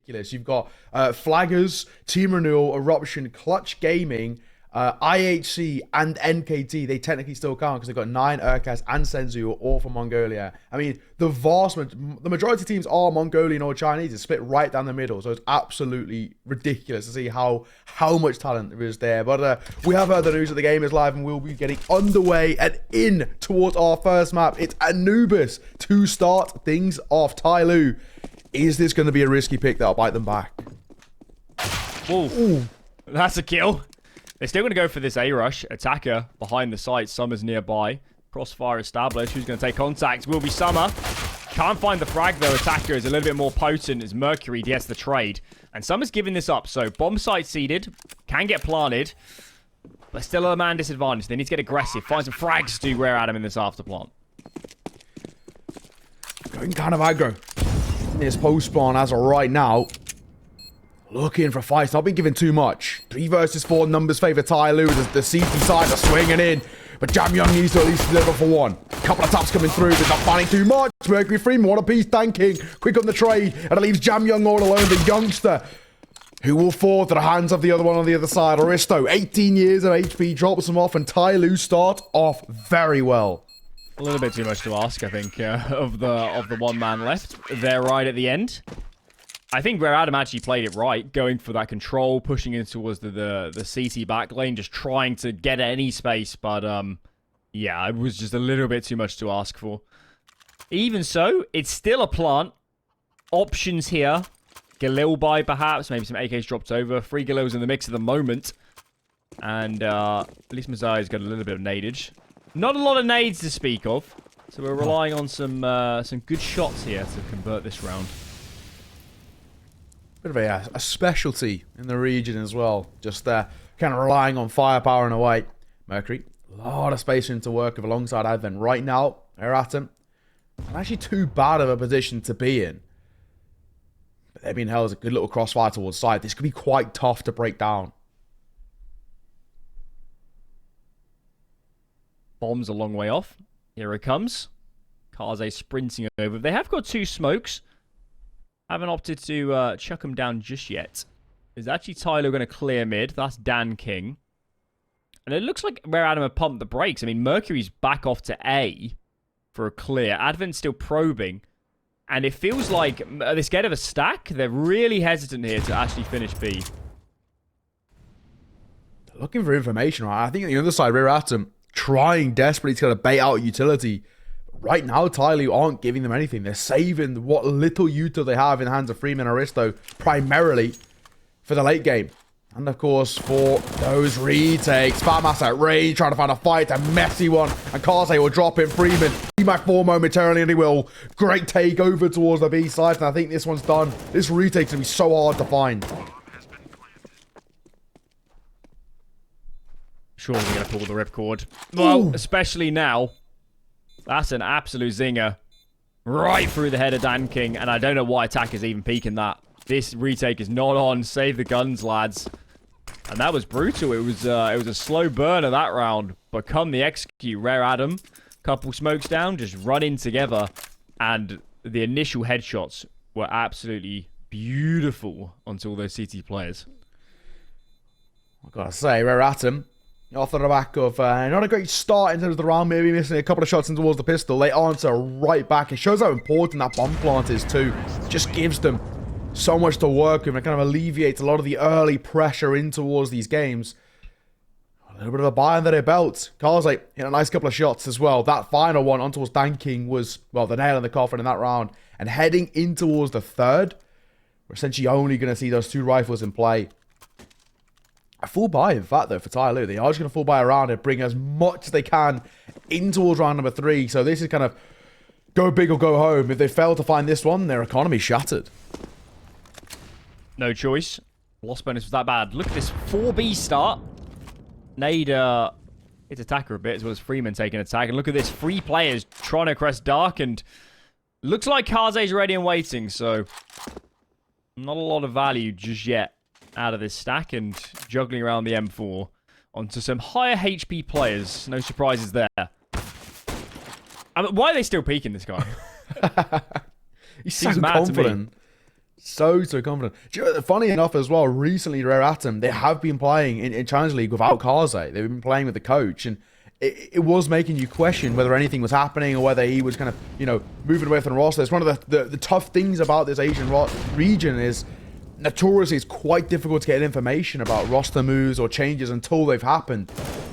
ridiculous. You've got Flaggers, Team Renewal, Eruption, Clutch Gaming, IHC, and NKT. They technically still count because they've got 9 Urkas and Senzu, who are all from Mongolia. I mean, the majority of teams are Mongolian or Chinese. It's split right down the middle, so it's absolutely ridiculous to see how much talent there is there. But we have heard the news that the game is live, and we'll be getting underway and in towards our first map. It's Anubis to start things off. TYLOO, is this going to be a risky pick that'll bite them back? Ooh. That's a kill. They're still going to go for this A-rush. Attacker behind the site. Summer's nearby. Crossfire established. Who's going to take contact? Will be Summer. Can't find the frag, though. Attacker is a little bit more potent as Mercury gets the trade. And Summer's giving this up. So, bomb site seeded. Can get planted. But still a man disadvantage. They need to get aggressive. Find some frags to Rare Adam in this after plant. Going kind of aggro. This post spawn as of right now. Looking for fights. Not been given too much. 3 versus 4 numbers favor TYLOO. The CT side are swinging in. But JamYoung needs to at least deliver for 1. Couple of taps coming through, but not finding too much. Mercury Freeman, what a piece, tanking. Quick on the trade. And it leaves JamYoung all alone. The youngster who will fall to the hands of the other one on the other side. Aristo, 18 years of HP, drops him off. And TYLOO start off very well. A little bit too much to ask, I think, of the one man left. They're right at the end. I think Rare Adam actually played it right, going for that control, pushing in towards the CT back lane, just trying to get any space. But, yeah, it was just a little bit too much to ask for. Even so, it's still a plant. Options here. Galil buy, perhaps. Maybe some AKs dropped over. 3 Galils in the mix at the moment. And at least Mazai's got a little bit of nadage. Not a lot of nades to speak of. So we're relying on some good shots here to convert this round. Bit of a specialty in the region as well. Just kind of relying on firepower in a way. Mercury, a lot of spacing to work with alongside Advent. Right now, they're at him. Not actually too bad of a position to be in. But they're being held as a good little crossfire towards side. This could be quite tough to break down. Bomb's a long way off. Here it comes. Kaze sprinting over. They have got 2 smokes. Haven't opted to chuck him down just yet. Is actually TYLOO going to clear mid? That's Dan King. And it looks like Rare Adam have pumped the brakes. I mean, Mercury's back off to A for a clear. Advent's still probing. And it feels like they're scared of a stack. They're really hesitant here to actually finish B. They're looking for information, right? I think on the other side, Rare Adam trying desperately to kind of bait out utility. Right now, TYLOO aren't giving them anything. They're saving what little util they have in the hands of Freeman and Aristo, primarily for the late game. And of course, for those retakes, Fatmas at range, trying to find a fight, a messy one. And Kaze will drop in Freeman. Back 4 momentarily, and he will. Great take over towards the B side. And I think this one's done. This retake's going to be so hard to find. Surely we're going to pull the ripcord. Well, especially now. That's an absolute zinger. Right through the head of Dan King. And I don't know why attacker's even peeking that. This retake is not on. Save the guns, lads. And that was brutal. It was a slow burner that round. But come the execute, Rare Adam. Couple smokes down. Just run in together. And the initial headshots were absolutely beautiful onto all those CT players. I've got to say, Rare Adam, off the back of not a great start in terms of the round, maybe missing a couple of shots in towards the pistol. They answer right back. It shows how important that bomb plant is too. It just gives them so much to work with and kind of alleviates a lot of the early pressure in towards these games. A little bit of a buy under their belt. Kaze hit a nice couple of shots as well. That final one on towards Dan King was, well, the nail in the coffin in that round. And heading in towards the third, we're essentially only going to see those 2 rifles in play. A full buy, in fact, though, for TYLOO. They are just going to full buy around and bring as much as they can in towards round number 3. So this is kind of go big or go home. If they fail to find this one, their economy shattered. No choice. Loss bonus was that bad. Look at this 4B start. Nade hits attacker a bit, as well as Freeman taking attack. And look at this. 3 players trying to crest dark. And looks like Kaze's ready and waiting. So not a lot of value just yet out of this stack, and juggling around the M4 onto some higher HP players. No surprises there. I mean, why are they still peeking this guy? He's so confident. So confident. Funny enough as well, recently Rare Atom, they have been playing in Challenge League without Kaze. They've been playing with the coach, and it was making you question whether anything was happening or whether he was kind of, you know, moving away from the roster. It's one of the tough things about this Asian region is notoriously it's quite difficult to get information about roster moves or changes until they've happened.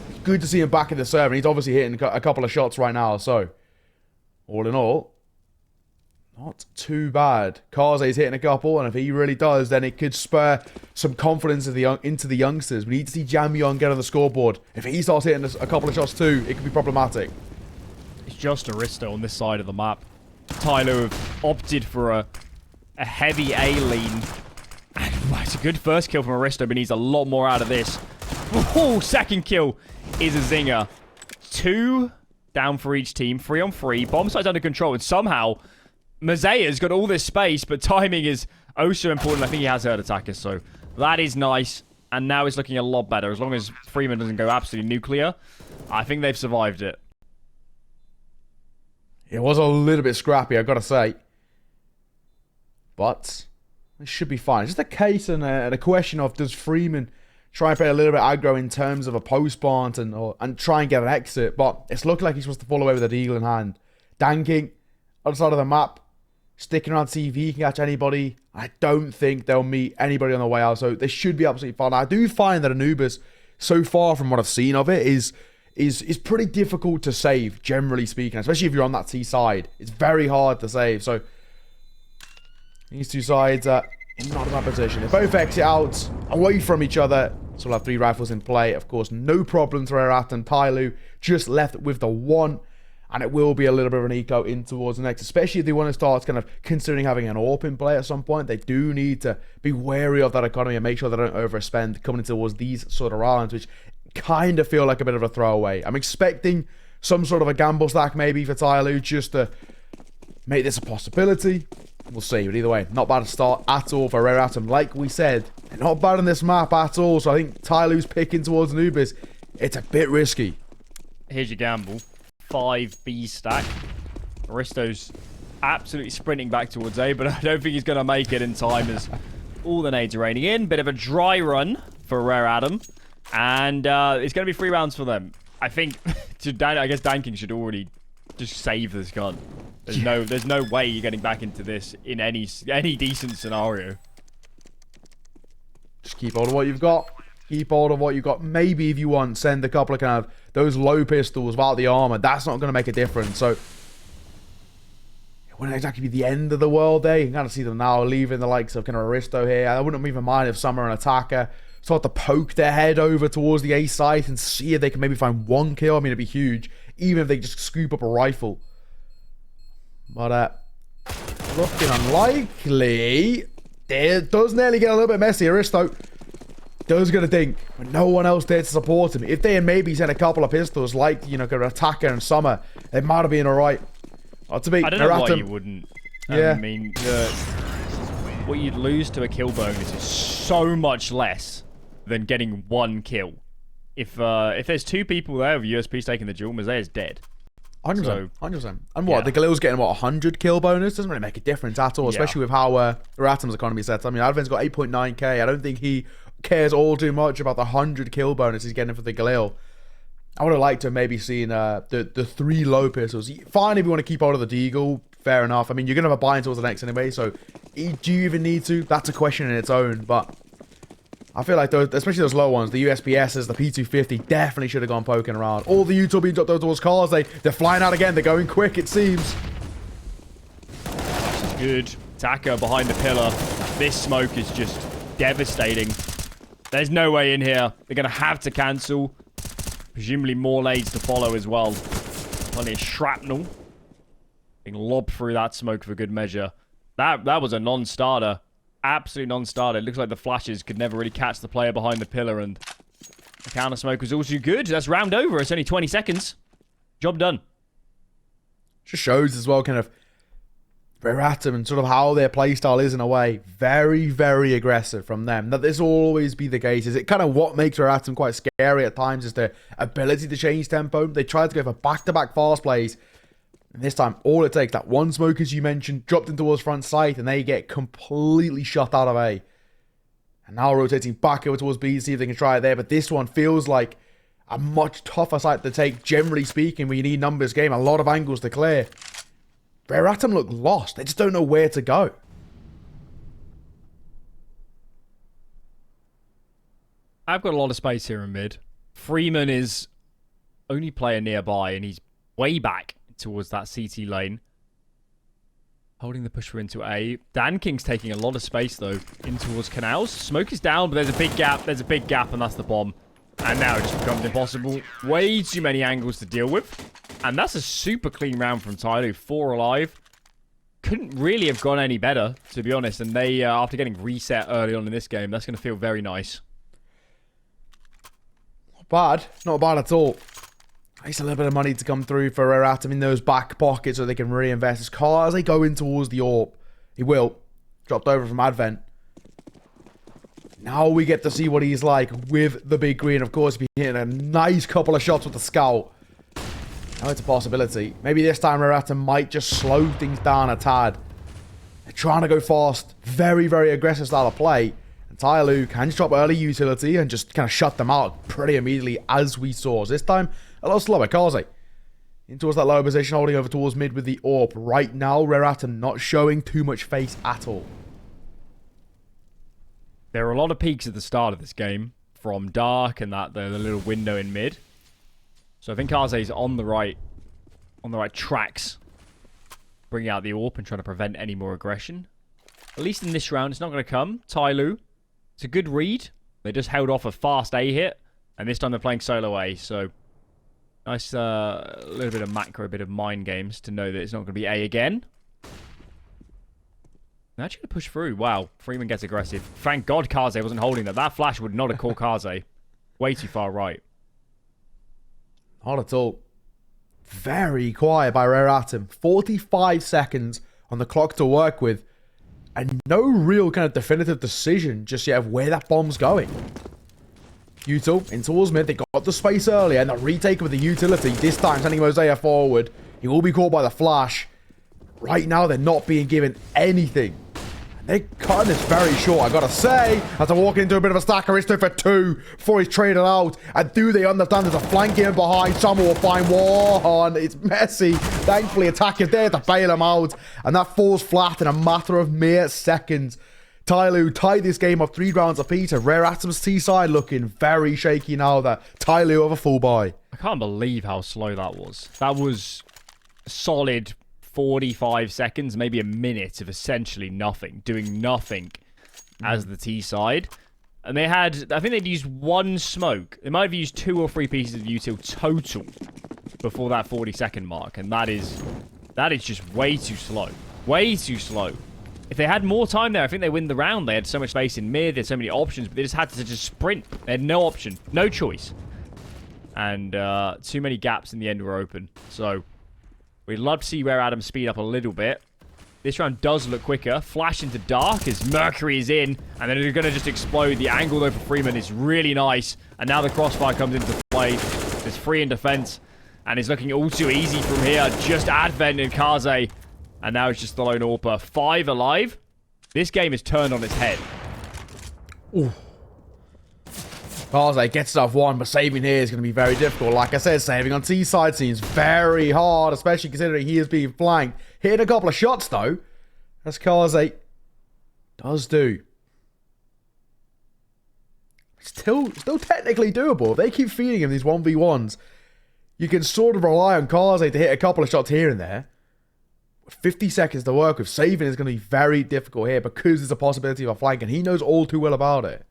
It's good to see him back in the server, and he's obviously hitting a couple of shots right now, so all in all, not too bad. Kaze's hitting a couple, and if he really does, then it could spur some confidence into the youngsters. We need to see JamYoung get on the scoreboard. If he starts hitting a couple of shots too, it could be problematic. It's just Aristo on this side of the map. TYLOO have opted for a heavy A lean. It's a good first kill from Aristo, but needs a lot more out of this. Oh, second kill is a zinger. 2 down for each team, 3 on 3. Bomb site's under control, and somehow Mazea's got all this space, but timing is oh so important. I think he has heard attackers, so that is nice. And now it's looking a lot better. As long as Freeman doesn't go absolutely nuclear, I think they've survived it. It was a little bit scrappy, I've got to say. But it should be fine. It's just a case and a question of, does Freeman try and play a little bit aggro in terms of a post plant and try and get an exit? But it's looked like he's supposed to fall away with a deagle in hand. Danking, other side of the map, sticking around to see if he can catch anybody. I don't think they'll meet anybody on the way out, so they should be absolutely fine. I do find that Anubis, so far from what I've seen of it, is pretty difficult to save, generally speaking, especially if you're on that T side. It's very hard to save, so these two sides are in not a bad position. They both exit out away from each other, so we'll have 3 rifles in play. Of course, no problem to Rare Atom. TYLOO just left with the 1. And it will be a little bit of an eco in towards the next, especially if they want to start kind of considering having an AWP in play at some point. They do need to be wary of that economy and make sure they don't overspend coming towards these sort of rounds, which kind of feel like a bit of a throwaway. I'm expecting some sort of a gamble stack maybe for TYLOO just to make this a possibility. We'll see, but either way, not bad to start at all for Rare Atom. Like we said, they're not bad on this map at all, so I think TYLOO's picking towards Anubis. It's a bit risky. Here's your gamble. 5B stack. Aristo's absolutely sprinting back towards A, but I don't think he's going to make it in time as all the nades are raining in. Bit of a dry run for Rare Atom. And it's going to be 3 rounds for them. I think, I guess Danking should already just save this gun. There's no way you're getting back into this in any decent scenario. Just keep hold of what you've got. Keep hold of what you've got. Maybe if you want, send a couple of kind of those low pistols without the armor. That's not going to make a difference. So it wouldn't exactly be the end of the world there. You can kind of see them now leaving the likes of kind of Aristo here. I wouldn't even mind if some are an attacker. Start to poke their head over towards the A site and see if they can maybe find 1 kill. I mean, it'd be huge. Even if they just scoop up a rifle. But looking unlikely. It does nearly get a little bit messy. Aristo does get a dink, but no one else there to support him. If they had maybe sent a couple of pistols, like, you know, an attacker and Summer, they might have been alright. I don't know why you wouldn't. Yeah. I mean, what you'd lose to a kill bonus is so much less than getting 1 kill. If there's 2 people there with USP taking the duel, Mazea's dead. 100%. 100%. And what? Yeah. The Galil's getting, what, 100 kill bonus? Doesn't really make a difference at all, especially with how Atom's economy sets. I mean, Advin's got 8.9k. I don't think he cares all too much about the 100 kill bonus he's getting for the Galil. I would have liked to have maybe seen the 3 low pistols. Fine if you want to keep hold of the Deagle, fair enough. I mean, you're going to have a buy-in towards the next anyway, so do you even need to? That's a question in its own, but I feel like those, especially those low ones, the USPSs, the P250, definitely should have gone poking around. All the Utah being dropped towards cars, they're flying out again. They're going quick, it seems. This is good. Attacker behind the pillar. This smoke is just devastating. There's no way in here. They're going to have to cancel. Presumably more nades to follow as well. Plenty of shrapnel being lobbed through that smoke for good measure. That was a non-starter. Absolute non-starter. It looks like the flashes could never really catch the player behind the pillar, and the counter smoke was also good. That's round over. It's only 20 seconds. Job done. Just shows as well kind of Rare Atom and sort of how their playstyle is in a way. Very, very aggressive from them. That this will always be the case. Is it kind of what makes Rare Atom quite scary at times is their ability to change tempo. They tried to go for back-to-back fast plays. And this time, all it takes, that one smoke, as you mentioned, dropped into towards front site, and they get completely shut out of A. And now rotating back over towards B to see if they can try it there. But this one feels like a much tougher site to take, generally speaking, when you need numbers game. A lot of angles to clear. Rare Atom look lost. They just don't know where to go. I've got a lot of space here in mid. Freeman is only player nearby, and he's way back towards that CT lane. Holding the push for into A. Dan King's taking a lot of space, though, in towards Canals. Smoke is down, but there's a big gap. There's a big gap, and that's the bomb. And now it just becomes impossible. Way too many angles to deal with. And that's a super clean round from TYLOO. 4 alive. Couldn't really have gone any better, to be honest. And they, after getting reset early on in this game, that's going to feel very nice. Not bad. Not bad at all. At least a little bit of money to come through for Rare Atom in those back pockets so they can reinvest. As car as they go in towards the AWP. He will. Dropped over from Advent. Now we get to see what he's like with the big green. Of course, he's hitting a nice couple of shots with the scout. Now it's a possibility. Maybe this time Rare Atom might just slow things down a tad. They're trying to go fast. Very, very aggressive style of play. And TYLOO can just drop early utility and just kind of shut them out pretty immediately, as we saw. This time, a lot slower. Kaze in towards that lower position, holding over towards mid with the AWP. Right now, Rare Atom not showing too much face at all. There are a lot of peaks at the start of this game from Dark and the little window in mid. So I think Kaze's on the right tracks, bringing out the AWP and trying to prevent any more aggression. At least in this round, it's not going to come. TYLOO, it's a good read. They just held off a fast A hit, and this time they're playing solo A. So nice little bit of macro, a bit of mind games to know that it's not going to be A again. They're actually going to push through. Wow, Freeman gets aggressive. Thank God Kaze wasn't holding that. That flash would not have caught Kaze. Way too far right. Not at all. Very quiet by Rare Atom. 45 seconds on the clock to work with. And no real kind of definitive decision just yet of where that bomb's going. Util in towards mid. They got the space earlier, and the retake with the utility. This time sending Mosaic forward. He will be caught by the flash. Right now, they're not being given anything. They're cutting this very short, I gotta say. As they walk into a bit of a stack, Aristo for 2 before he's traded out. And do they understand there's a flank in behind? Someone will find one. It's messy. Thankfully, attack is there to bail him out. And that falls flat in a matter of mere seconds. TYLOO tied this game up 3 rounds apiece. Rare Atom's T side looking very shaky now that TYLOO have a full buy. I can't believe how slow that was. That was solid 45 seconds, maybe a minute of essentially nothing, doing nothing as the T side. And they had, I think they'd used 1 smoke. They might have used 2 or 3 pieces of util total before that 40-second mark. And that is just way too slow. Way too slow. If they had more time there, I think they win the round. They had so much space in mid, they had so many options, but they just had to just sprint. They had no option, no choice. And too many gaps in the end were open. So we'd love to see Rare Atom speed up a little bit. This round does look quicker. Flash into Dark as Mercury is in. And then they're going to just explode. The angle, though, for Freeman is really nice. And now the crossfire comes into play. It's free in defense. And it's looking all too easy from here. Just Advent and Kaze. And now it's just the lone AWPer. 5 alive. This game is turned on its head. Ooh. Kaze gets stuff 1, but saving here is going to be very difficult. Like I said, saving on T side seems very hard, especially considering he is being flanked. Hitting a couple of shots, though, as Kaze does do. Still technically doable. If they keep feeding him these 1v1s, you can sort of rely on Kaze to hit a couple of shots here and there. With 50 seconds to work with, saving is going to be very difficult here because there's a possibility of a flank, and he knows all too well about it.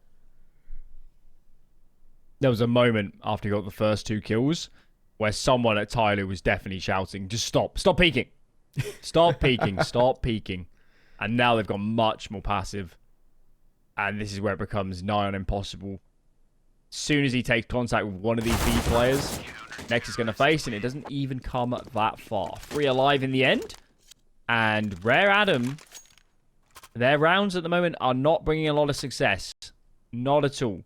There was a moment after he got the first 2 kills where someone at TYLOO was definitely shouting, just stop. Stop peeking. Stop peeking. Stop peeking. And now they've gone much more passive. And this is where it becomes nigh on impossible. As soon as he takes contact with one of these B players, next is going to face, and it doesn't even come that far. 3 alive in the end. And Rare Atom, their rounds at the moment are not bringing a lot of success. Not at all.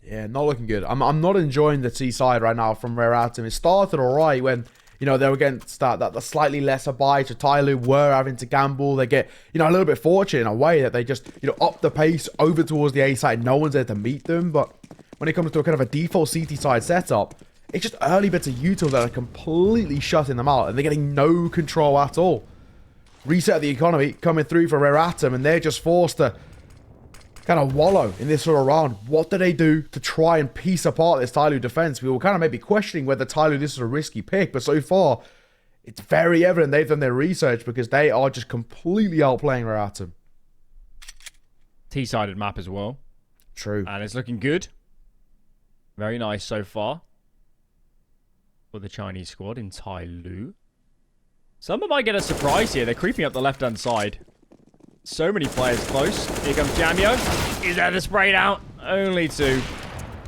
Yeah, not looking good. I'm not enjoying the T side right now from Rare Atom. It started alright when You know, they're against that slightly lesser buy. So TYLOO were having to gamble. They get, you know, a little bit fortunate in a way that they just, you know, up the pace over towards the A side. No one's there to meet them. But when it comes to a kind of a default CT side setup, it's just early bits of util that are completely shutting them out. And they're getting no control at all. Reset of the economy coming through for Rare Atom. And they're just forced to kind of wallow in this sort of round. What do they do to try and piece apart this TYLOO defense? We were kind of maybe questioning whether TYLOO, this is a risky pick, but so far, it's very evident they've done their research because they are just completely outplaying Rare Atom. T-sided map as well. True. And it's looking good. Very nice so far for the Chinese squad in TYLOO. Someone might get a surprise here. They're creeping up the left-hand side. So many players close. Here comes JamYoung. Is there the spray down? Only 2.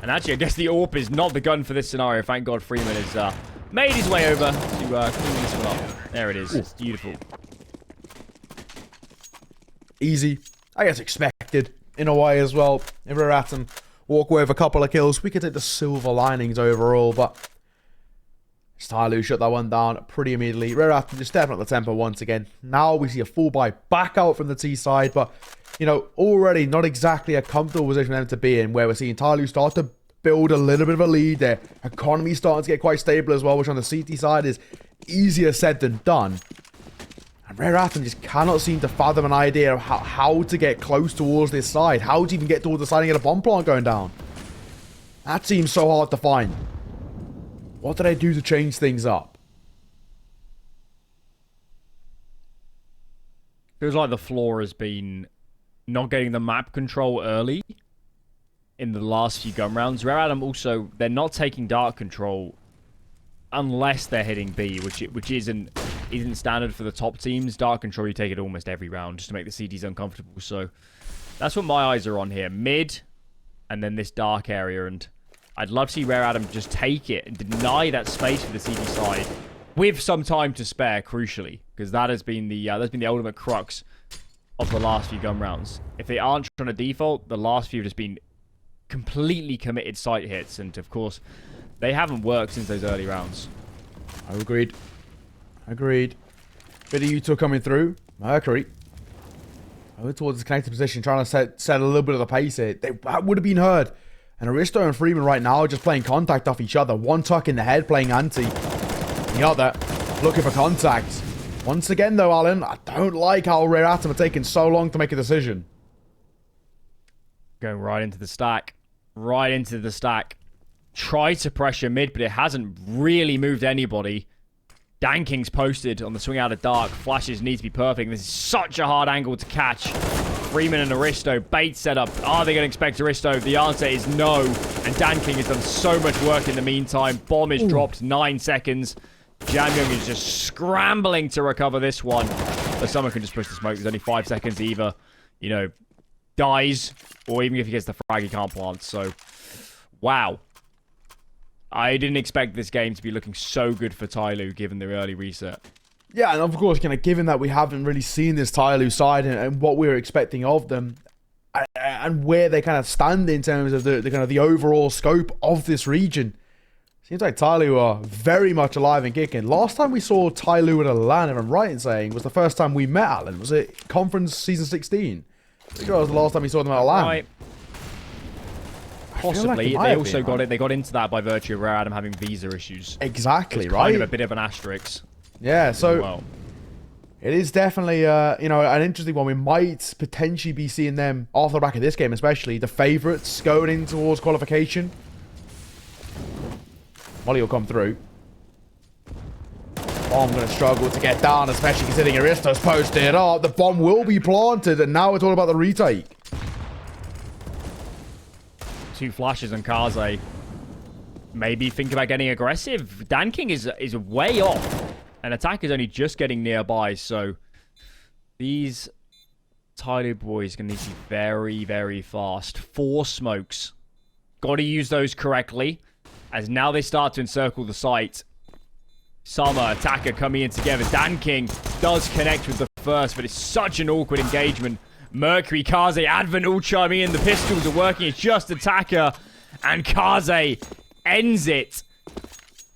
And actually, I guess the AWP is not the gun for this scenario. Thank God Freeman has made his way over to clean this one up. There it is. It's beautiful. Easy. I guess expected in a way as well. If Rare Atom walk away with a couple of kills, we could take the silver linings overall, but TYLOO shut that one down pretty immediately. Rare Atom just stepping up the tempo once again. Now we see a full buy back out from the T side, but, you know, already not exactly a comfortable position for them to be in, where we're seeing TYLOO start to build a little bit of a lead there. Economy starting to get quite stable as well, which on the CT side is easier said than done. And Rare Atom just cannot seem to fathom an idea of how to get close towards this side. How to even get towards the side and get a bomb plant going down. That seems so hard to find. What did I do to change things up? Feels like the flaw has been not getting the map control early in the last few gun rounds. Rare Atom also, they're not taking dark control unless they're hitting B, which isn't standard for the top teams. Dark control, you take it almost every round just to make the CDs uncomfortable. So that's what my eyes are on here. Mid, and then this dark area, and I'd love to see Rare Atom just take it and deny that space for the CD side with some time to spare, crucially, because that has been the ultimate crux of the last few gun rounds. If they aren't trying to default, the last few have just been completely committed sight hits, and of course, they haven't worked since those early rounds. Agreed. Agreed. Bit of util coming through. Mercury over towards the connected position, trying to set a little bit of the pace here. That would have been heard. And Aristo and Freeman right now are just playing contact off each other. One tuck in the head playing anti. The other looking for contact. Once again though, Alan, I don't like how Rare Atom are taking so long to make a decision. Going right into the stack. Right into the stack. Tried to pressure mid, but it hasn't really moved anybody. Danking's posted on the swing out of dark. Flashes need to be perfect. This is such a hard angle to catch. Freeman and Aristo, bait setup. Are they going to expect Aristo? The answer is no. And Danking has done so much work in the meantime. Bomb is dropped 9 seconds. JamYoung is just scrambling to recover this one. But someone can just push the smoke. There's only 5 seconds to either, you know, dies, or even if he gets the frag, he can't plant. So, wow. I didn't expect this game to be looking so good for TYLOO given the early reset. Yeah, and of course, kind of given that we haven't really seen this TYLOO side and what we were expecting of them, and where they kind of stand in terms of the kind of the overall scope of this region, seems like TYLOO are very much alive and kicking. Last time we saw TYLOO at a LAN, if I'm right in saying, was the first time we met Alan. Was it Conference Season 16? I think that was the last time we saw them at a LAN. Right. Possibly. Like they also got it. They got into that by virtue of Rare Atom having visa issues. Exactly, right? Kind of a bit of an asterisk. Yeah, so it is definitely, you know, an interesting one. We might potentially be seeing them off the back of this game, especially the favourites going in towards qualification. Molly will come through. Bomb going to struggle to get down, especially considering Aristo's posted up. The bomb will be planted, and now it's all about the retake. 2 flashes on Kaze. Maybe think about getting aggressive. Danking is way off. And attack is only just getting nearby, so these TYLOO boys are going to need to be very, very fast. 4 smokes. Got to use those correctly, as now they start to encircle the site. Summer, attacker coming in together. Danking does connect with the first, but it's such an awkward engagement. Mercury, Kaze, Advent all chiming in. The pistols are working. It's just attacker, and Kaze ends it.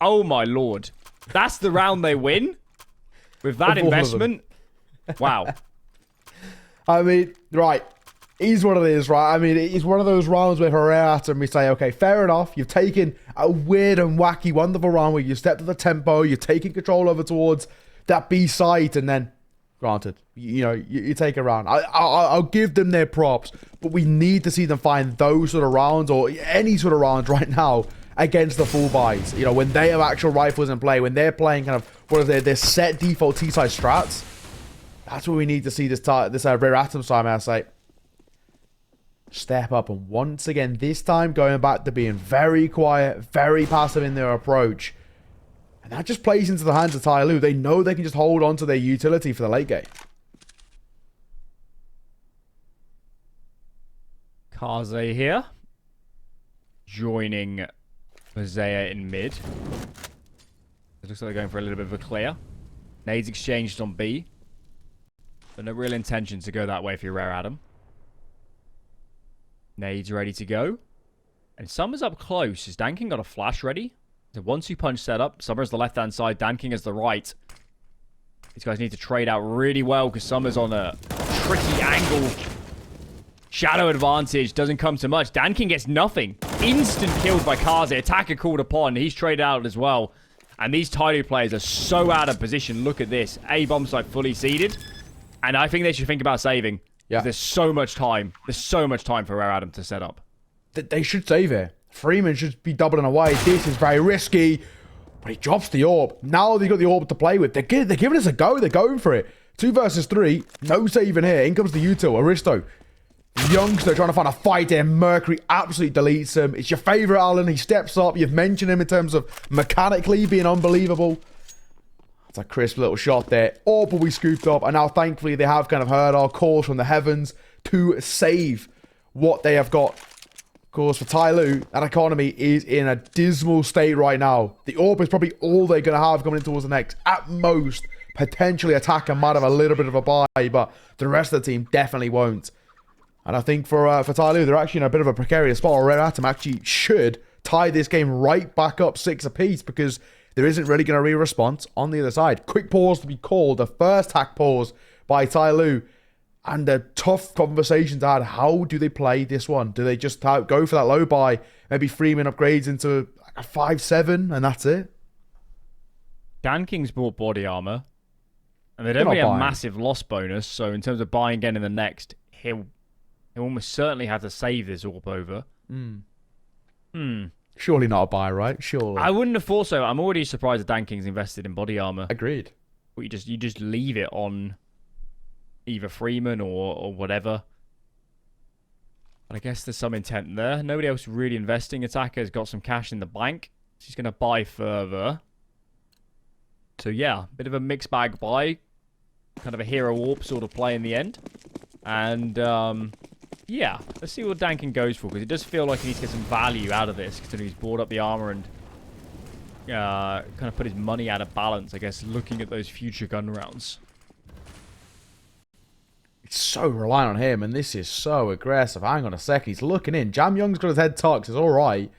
Oh my lord. That's the round they win. With that investment. Wow. I mean, right. He's what it is, right? I mean, it's one of those rounds where Herrera and we say, okay, fair enough. You've taken a weird and wacky, wonderful round where you stepped to the tempo, you're taking control over towards that B site, and then, granted, you take a round. I'll give them their props, but we need to see them find those sort of rounds or any sort of rounds right now against the full buys. When they have actual rifles in play, when they're playing kind of, what is their set default T-side strats, that's what we need to see this Rare Atom side, may I say. Step up, and once again, this time going back to being very quiet, very passive in their approach. And that just plays into the hands of TYLOO. They know they can just hold on to their utility for the late game. Kaze here. Joining Mazea in mid. It looks like they're going for a little bit of a clear. Nades exchanged on B. But no real intention to go that way for your Rare Adam. Nades ready to go. And Summer's up close. Has DanKing got a flash ready? The 1-2 punch setup. Summer's the left-hand side. DanKing is the right. These guys need to trade out really well because Summer's on a tricky angle. Shadow advantage doesn't come to much. DanKing gets nothing. Instant killed by Kaze. Attacker called upon. He's traded out as well. And these TYLOO players are so out of position. Look at this. A bomb site fully seeded. And I think they should think about saving. Yeah. There's so much time. There's so much time for Rare Adam to set up. They should save it. Freeman should be doubling away. This is very risky. But he drops the orb. Now they've got the orb to play with. They're giving us a go. They're going for it. 2 versus 3. No saving here. In comes the util. Aristo. Youngster trying to find a fight there. Mercury absolutely deletes him. It's your favourite Alan. He steps up. You've mentioned him in terms of mechanically being unbelievable. It's a crisp little shot there. Orb will be scooped up. And now, thankfully, they have kind of heard our calls from the heavens to save what they have got. Of course, for TYLOO, that economy is in a dismal state right now. The Orb is probably all they're going to have coming in towards the next. At most, potentially Attacker might have a little bit of a buy, but the rest of the team definitely won't. And I think for TYLOO, they're actually in a bit of a precarious spot. Rare Atom actually should tie this game right back up 6 apiece because there isn't really going to be a response on the other side. Quick pause to be called. The first hack pause by TYLOO. And a tough conversation to have. How do they play this one? Do they just go for that low buy? Maybe Freeman upgrades into a 5-7 and that's it? DanKing's bought body armor. And they don't really have a massive loss bonus. So in terms of buying again in the next, he'll almost certainly have to save this orb over. Surely not a buy, right? Surely. I wouldn't have thought so. I'm already surprised that DanKing's invested in body armor. Agreed. But you just leave it on either Freeman or whatever. But I guess there's some intent there. Nobody else really investing. Attacker's got some cash in the bank. She's going to buy further. So yeah, bit of a mixed bag buy. Kind of a hero warp sort of play in the end. And yeah, let's see what DanKing goes for. Because it does feel like he needs to get some value out of this. Considering he's bought up the armor and kind of put his money out of balance, I guess, looking at those future gun rounds. It's so reliant on him, and this is so aggressive. Hang on a second. He's looking in. JamYoung's got his head tucked. It's all right.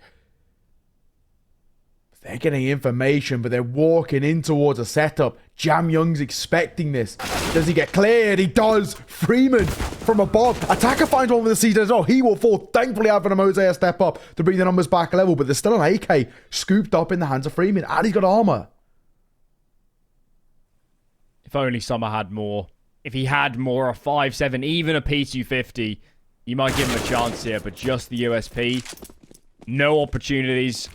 They're getting information, but they're walking in towards a setup. JamYoung's expecting this. Does he get cleared? He does. Freeman from above. Attacker finds one with the season as well. He will fall. Thankfully, having a Mosaic step up to bring the numbers back level, but there's still an AK scooped up in the hands of Freeman, and he's got armor. If only Summer had more. If he had more, a 5-7, even a P250, you might give him a chance here, but just the USP. No opportunities.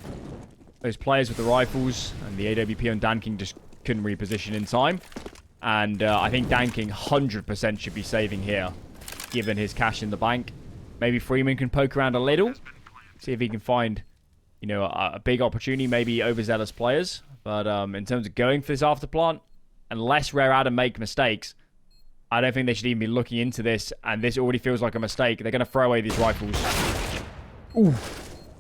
Those players with the rifles and the AWP on DanKing just couldn't reposition in time. And I think DanKing 100% should be saving here, given his cash in the bank. Maybe Freeman can poke around a little, see if he can find, you know, a big opportunity, maybe overzealous players. But in terms of going for this afterplant, unless Rare Adam make mistakes, I don't think they should even be looking into this, and this already feels like a mistake. They're going to throw away these rifles. Ooh.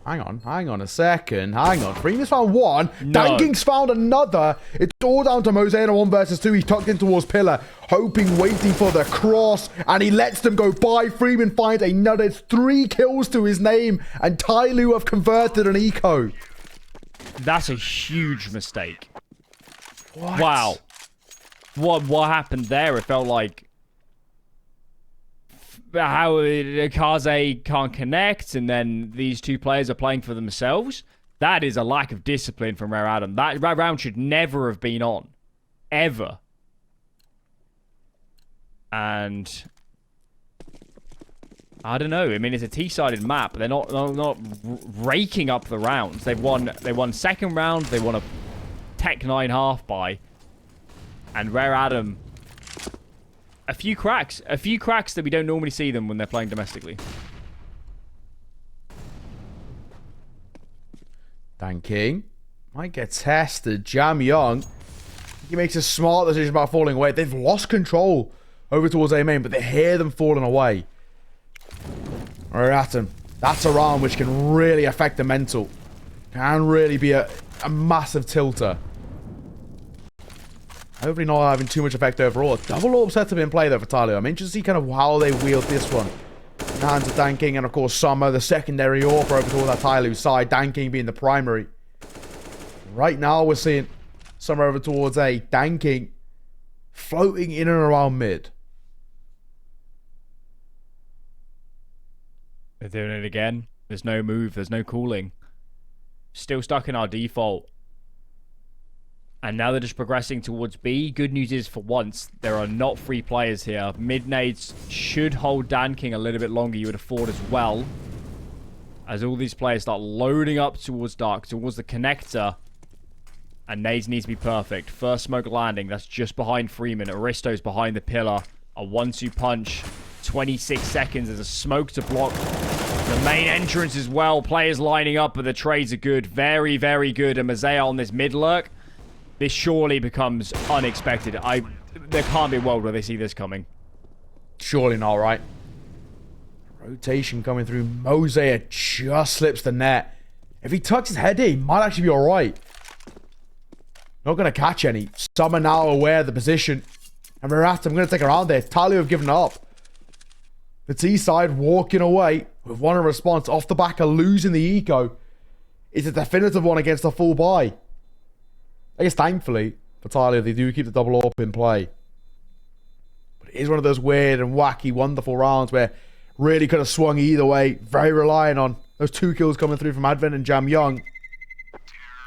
Hang on a second. Hang on. Freeman's found one. No. DanKing's found another. It's all down to Mosaic 1 versus 2. He's tucked in towards Pillar, hoping, waiting for the cross, and he lets them go by. Freeman finds another 3 kills to his name, and TYLOO have converted an eco. That's a huge mistake. What? Wow. What happened there? It felt like how Kaze can't connect, and then these two players are playing for themselves. That is a lack of discipline from Rare Adam. That round should never have been on. Ever. And I don't know. I mean, it's a T-sided map. They're not raking up the rounds. They won second round. They won a Tech 9 half by. And Rare Adam, a few cracks that we don't normally see them when they're playing domestically. Dan King might get tested. JamYoung, he makes a smart decision about falling away. They've lost control over towards A main, but they hear them falling away. Rare Adam, that's a round which can really affect the mental. Can really be a massive tilter. Hopefully not having too much effect overall. Double AWP set to be in play though for TYLOO. I'm interested to see kind of how they wield this one. In the hands of Dan King and of course Summer, the secondary AWP over towards that TYLOO side. Dan King being the primary. Right now we're seeing Summer over towards a Dan King floating in and around mid. They're doing it again. There's no move. There's no cooling. Still stuck in our default. And now they're just progressing towards B. Good news is, for once, there are not free players here. Mid nades should hold Dan King a little bit longer, you would have thought as well. As all these players start loading up towards Dark, towards the connector. And nades need to be perfect. First smoke landing. That's just behind Freeman. Aristo's behind the pillar. A 1-2 punch. 26 seconds. There's a smoke to block the main entrance as well. Players lining up, but the trades are good. Very, very good. And Mazea on this mid lurk. This surely becomes unexpected. There can't be a world where they see this coming. Surely not, right? Rotation coming through. Mosaic just slips the net. If he tucks his head in, he might actually be alright. Not going to catch any. Some are now aware of the position. And Rare Adam going to take around there. TYLOO have given up. The T side walking away with one in response off the back of losing the eco. It's a definitive one against the full buy. I guess thankfully for TYLOO, they do keep the double AWP in play. But it is one of those weird and wacky, wonderful rounds where really could have swung either way. Very reliant on those 2 kills coming through from Advent and JamYoung,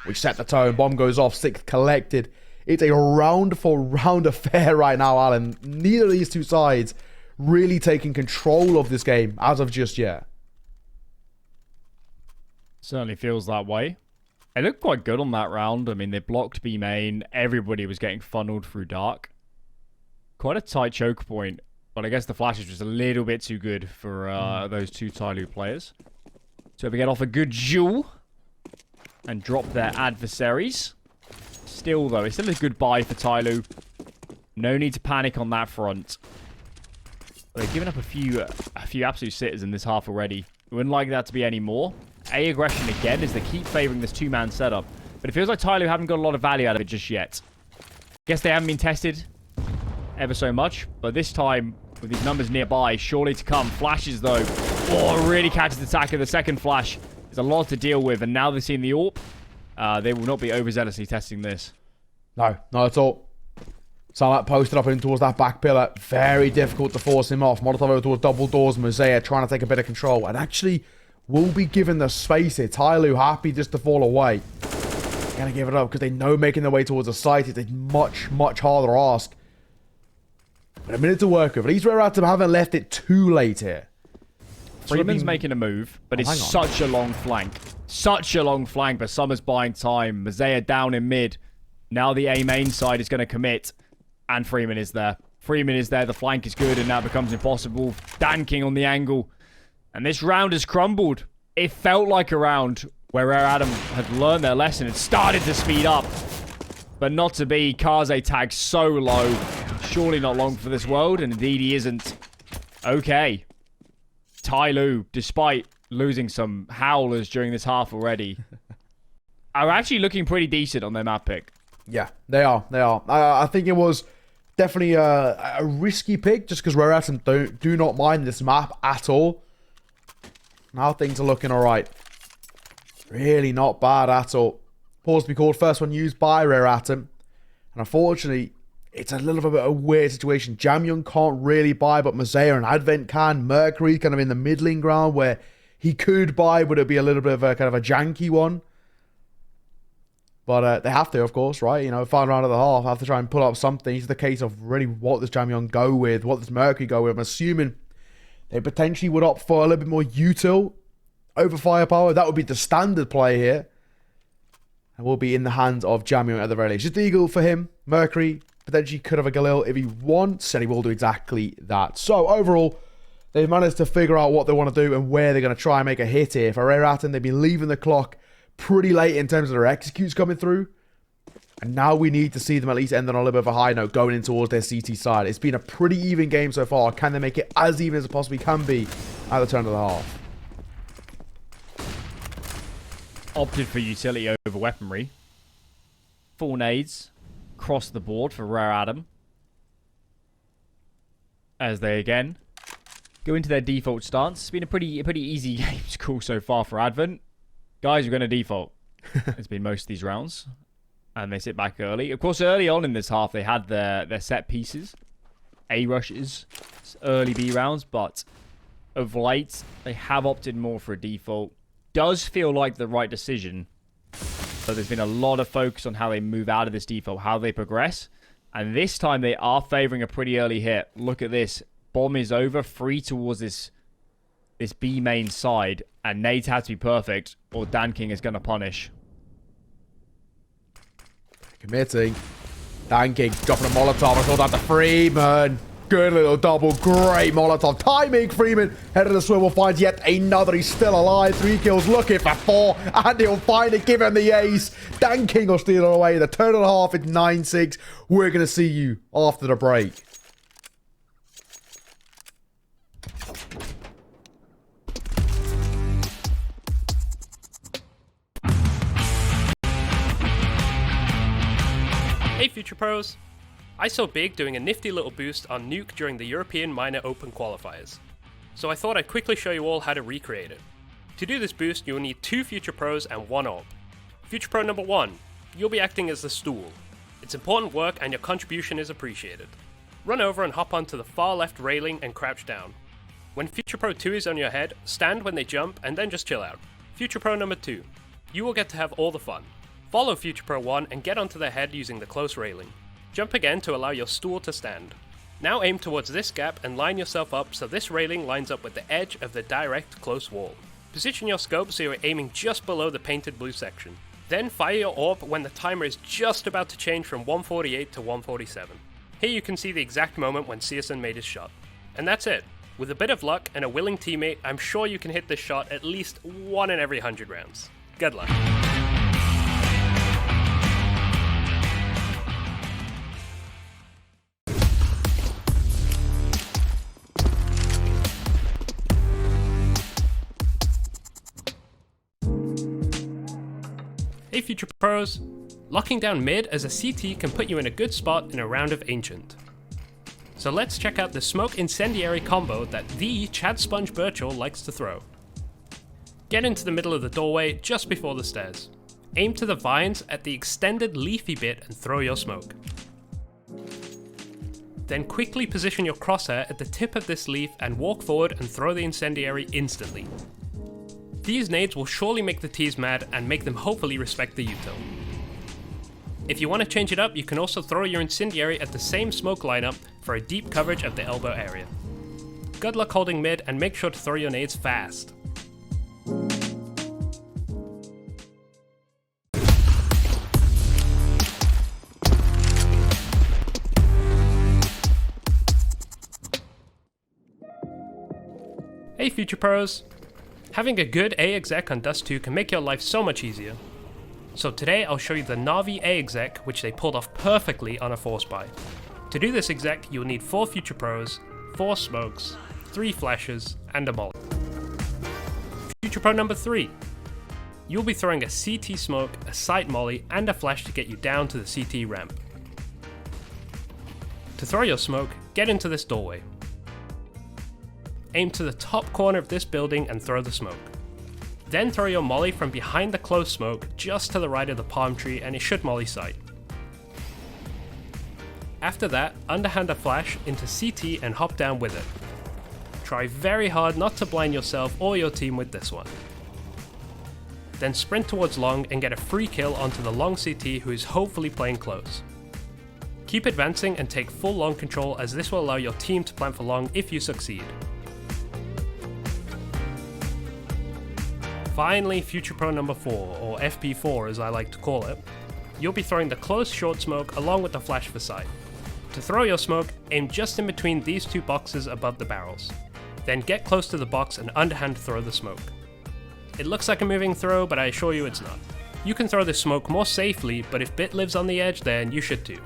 which set the tone. Bomb goes off, 6th collected. It's a round-for-round affair right now, Alan. Neither of these two sides really taking control of this game as of just yet. Certainly feels that way. They looked quite good on that round. I mean, they blocked B main. Everybody was getting funneled through Dark. Quite a tight choke point. But I guess the flash is just a little bit too good for those two TYLOO players. So we get off a good duel and drop their adversaries. Still, though, it's still a good buy for TYLOO. No need to panic on that front. They've given up a few absolute sitters in this half already. We wouldn't like that to be any more. A aggression again as they keep favoring this 2-man setup. But it feels like TYLOO haven't got a lot of value out of it just yet. Guess they haven't been tested ever so much. But this time, with these numbers nearby, surely to come. Flashes, though. Oh, really catches the attacker. The second flash. There's a lot to deal with. And now they've seen the AWP. They will not be overzealously testing this. No, not at all. Salat posted up in towards that back pillar. Very difficult to force him off. Molotov over towards double doors. Mosaic trying to take a bit of control. And actually will be given the space here. TYLOO happy just to fall away. Gonna give it up because they know making their way towards the site is a much, much harder ask. But a minute to work with. At least Rare Adam haven't left it too late here. Freeman's making a move, but it's such a long flank. Such a long flank, but Summer's buying time. Mazea down in mid. Now the A main side is going to commit. And Freeman is there. Freeman is there. The flank is good, and now it becomes impossible. Dan King on the angle. And this round has crumbled. It felt like a round where Rare Adam had learned their lesson and started to speed up. But not to be. Kaze tagged so low. Surely not long for this world, and indeed he isn't. Okay. TYLOO, despite losing some howlers during this half already, are actually looking pretty decent on their map pick. Yeah, they are. They are. I think it was definitely a risky pick just because Rare Adam do not mind this map at all. Now things are looking all right. Really not bad at all. Pause to be called. First one used by Rare Adam. And unfortunately, it's a little bit of a weird situation. JamYoung can't really buy, but Mosaic and Advent can. Mercury kind of in the middling ground where he could buy, but it'd be a little bit of a kind of a janky one. But they have to, of course, right? You know, final round of the half, have to try and pull up something. It's the case of really what does JamYoung go with? What does Mercury go with? I'm assuming they potentially would opt for a little bit more util over firepower. That would be the standard play here. And will be in the hands of JamYoung at the very least. Just Eagle for him. Mercury potentially could have a Galil if he wants, and he will do exactly that. So overall, they've managed to figure out what they want to do and where they're going to try and make a hit here. For Reratin, they've been leaving the clock pretty late in terms of their executes coming through. And now we need to see them at least end on a little bit of a high note going in towards their CT side. It's been a pretty even game so far. Can they make it as even as it possibly can be at the turn of the half? Opted for utility over weaponry. 4 nades across the board for Rare Adam. As they again go into their default stance. It's been a pretty easy game to call so far for Advent. Guys, we're going to default. It's been most of these rounds. And they sit back early. Of course, early on in this half, they had their set pieces. A rushes. Early B rounds. But of late, they have opted more for a default. Does feel like the right decision. But there's been a lot of focus on how they move out of this default. How they progress. And this time, they are favoring a pretty early hit. Look at this. Bomb is over. Free towards this B main side. And nades have to be perfect, or Dan King is going to punish. Committing. Dan King dropping a Molotov. I thought that to Freeman. Good little double. Great Molotov. Timing Freeman. Head of the swivel finds yet another. He's still alive. 3 kills. Looking for 4. And he'll find it. Give him the ace. Dan King will steal it away. The turn of the half is 9-6. We're going to see you after the break. Hey Future Pros! I saw Big doing a nifty little boost on Nuke during the European Minor Open qualifiers, so I thought I'd quickly show you all how to recreate it. To do this boost, you'll need 2 Future Pros and 1 AWP. Future Pro number 1, you'll be acting as the stool. It's important work and your contribution is appreciated. Run over and hop onto the far left railing and crouch down. When Future Pro 2 is on your head, stand when they jump and then just chill out. Future Pro number 2, you will get to have all the fun. Follow Future Pro 1 and get onto their head using the close railing. Jump again to allow your stool to stand. Now aim towards this gap and line yourself up so this railing lines up with the edge of the direct close wall. Position your scope so you're aiming just below the painted blue section. Then fire your AWP when the timer is just about to change from 148 to 147. Here you can see the exact moment when CSN made his shot. And that's it. With a bit of luck and a willing teammate, I'm sure you can hit this shot at least 1 in every 100 rounds. Good luck. Hey Future Pros! Locking down mid as a CT can put you in a good spot in a round of Ancient. So let's check out the smoke incendiary combo that the Chad Sponge Birchall likes to throw. Get into the middle of the doorway just before the stairs. Aim to the vines at the extended leafy bit and throw your smoke. Then quickly position your crosshair at the tip of this leaf and walk forward and throw the incendiary instantly. These nades will surely make the T's mad and make them hopefully respect the util. If you want to change it up, you can also throw your incendiary at the same smoke lineup for a deep coverage of the elbow area. Good luck holding mid and make sure to throw your nades fast. Hey Future Pros! Having a good A exec on Dust 2 can make your life so much easier. So today I'll show you the Na'Vi A exec, which they pulled off perfectly on a force buy. To do this exec, you'll need 4 Future Pros, 4 smokes, 3 flashes, and a molly. Future Pro number 3. You'll be throwing a CT smoke, a sight molly, and a flash to get you down to the CT ramp. To throw your smoke, get into this doorway. Aim to the top corner of this building and throw the smoke. Then throw your molly from behind the closed smoke just to the right of the palm tree and it should molly sight. After that, underhand a flash into CT and hop down with it. Try very hard not to blind yourself or your team with this one. Then sprint towards long and get a free kill onto the long CT who is hopefully playing close. Keep advancing and take full long control, as this will allow your team to plant for long if you succeed. Finally, Future Pro number 4, or FP4 as I like to call it. You'll be throwing the close short smoke along with the flash for sight. To throw your smoke, aim just in between these two boxes above the barrels. Then get close to the box and underhand throw the smoke. It looks like a moving throw, but I assure you it's not. You can throw this smoke more safely, but if Bit lives on the edge, then you should too.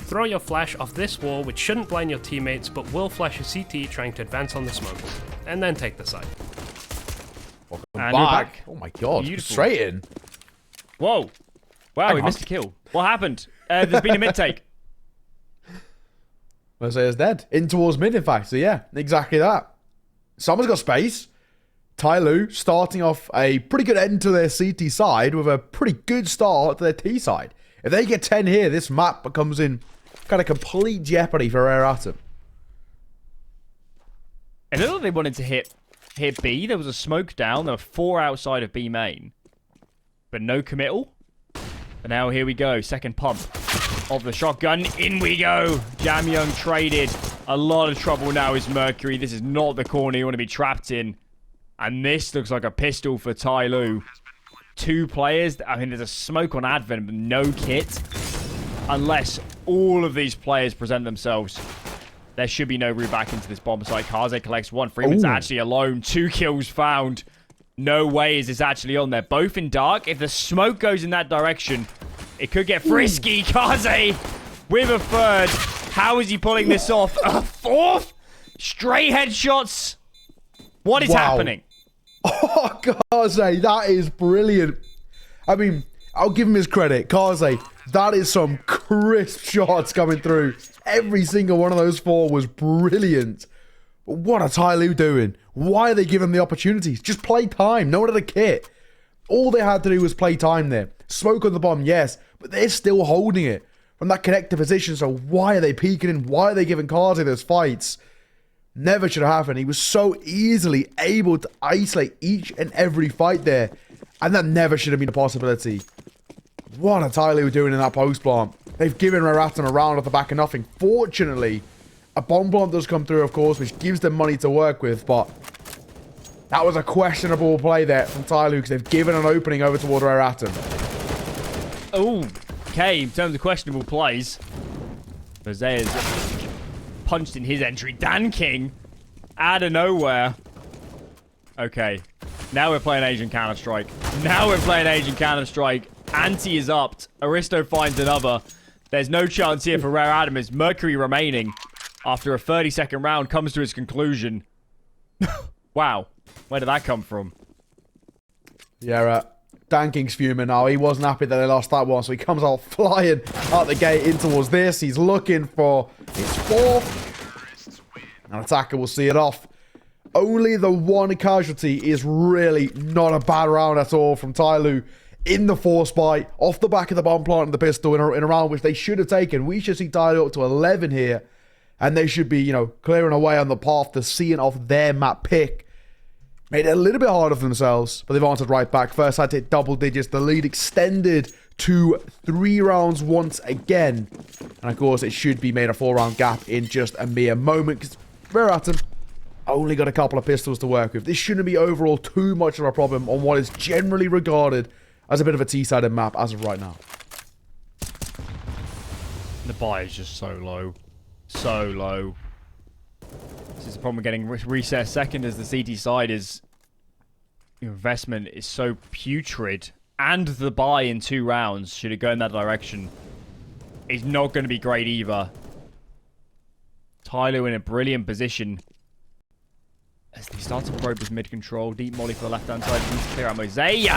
Throw your flash off this wall, which shouldn't blind your teammates, but will flash a CT trying to advance on the smoke, and then take the site. And you're back. Oh my god, Beautiful. straight in. Whoa. Wow, we missed a kill. What happened? There's been a mid take. Mercedes dead. In towards mid, in fact. So yeah, exactly that. Someone's got space. TYLOO starting off a pretty good end to their CT side with a pretty good start to their T side. If they get 10 here, this map becomes in kind of complete jeopardy for Rare Atom. I don't know if they wanted to hit B. There was a smoke down. There were 4 outside of B main. But no committal. But now here we go. Second pump of the shotgun. In we go. JamYoung traded. A lot of trouble now is Mercury. This is not the corner you want to be trapped in. And this looks like a pistol for TYLOO. 2 players. I mean, there's a smoke on Advent, but no kit. Unless all of these players present themselves. There should be no route back into this bomb site. Kaze collects 1. Freeman's actually alone. 2 kills found. No way is this actually on there. Both in dark. If the smoke goes in that direction, it could get frisky. Kaze with a 3rd. How is he pulling this off? A 4th? Straight headshots. What is happening? Oh, Kaze, that is brilliant. I mean, I'll give him his credit. Kaze, that is some crisp shots coming through. Every single one of those 4 was brilliant. But what are TYLOO doing? Why are they giving them the opportunities? Just play time. No one had a kit. All they had to do was play time there. Smoke on the bomb, yes, but they're still holding it from that connected position. So why are they peeking in? Why are they giving Kaze those fights? Never should have happened. He was so easily able to isolate each and every fight there. And that never should have been a possibility. What are TYLOO doing in that post plant? They've given Rare Atom a round off the back of nothing. Fortunately, a bomb plant does come through, of course, which gives them money to work with. But that was a questionable play there from TYLOO because they've given an opening over toward Rare Atom. Oh, okay. In terms of questionable plays, Jose's punched in his entry. Dan King, out of nowhere. Okay, now we're playing Asian Counter-Strike. Now we're playing Asian Counter-Strike. Ante is upped. Aristo finds another. There's no chance here for Rare Atom as Mercury remaining after a 30-second round comes to its conclusion. Wow, where did that come from? Yeah, Dan King's fuming now. He wasn't happy that they lost that one, so he comes out flying out the gate in towards this. He's looking for his 4th. An attacker will see it off. Only the 1 casualty is really not a bad round at all from TYLOO in the force buy off the back of the bomb plant and the pistol in a round which they should have taken. We should see TYLOO up to 11 here, and they should be, clearing away on the path to seeing off their map pick. Made it a little bit harder for themselves, but they've answered right back. First had to hit double digits. The lead extended to 3 rounds once again. And of course, it should be made a 4-round gap in just a mere moment, because Rare Atom only got a couple of pistols to work with. This shouldn't be overall too much of a problem on what is generally regarded as a bit of a T-sided map as of right now. The buy is just so low. So low. This is the problem with getting recess second, as the CT side is... Your investment is so putrid. And the buy in 2 rounds, should it go in that direction, is not going to be great either. TYLOO in a brilliant position. As they start to probe his mid-control. Deep molly for the left-hand side. Needs to clear out Mosaic.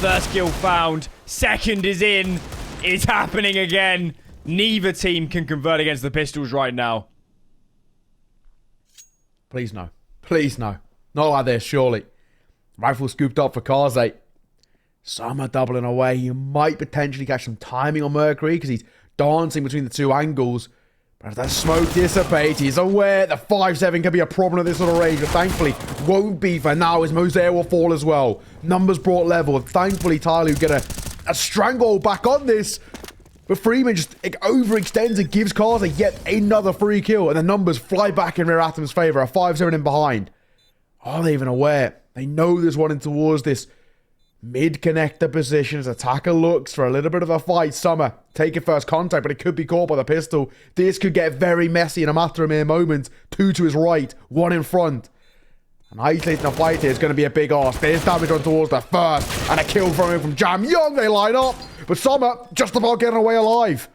First kill found. Second is in. It's happening again. Neither team can convert against the pistols right now. Please no. Please no. Not like this, surely. Rifle scooped up for Kaze. Some are doubling away. You might potentially catch some timing on Mercury because he's dancing between the 2 angles. But as that smoke dissipates, he's aware that 5-7 can be a problem at this sort of range, but thankfully won't be for now, as Mosaic will fall as well. Numbers brought level, and thankfully TYLOO get a stranglehold back on this. But Freeman just overextends and gives Kaza yet another free kill, and the numbers fly back in Rear Atom's favor, a 5-7 in behind. Are they even aware? They know there's one in towards this mid-connector position as attacker looks for a little bit of a fight. Summer taking first contact, but it could be caught by the pistol. This could get very messy in a matter of mere moments. 2 to his right, 1 in front. And isolating the fight here is going to be a big ask. There's damage on towards the first, and a kill from him from JamYoung. They line up, but Summer just about getting away alive.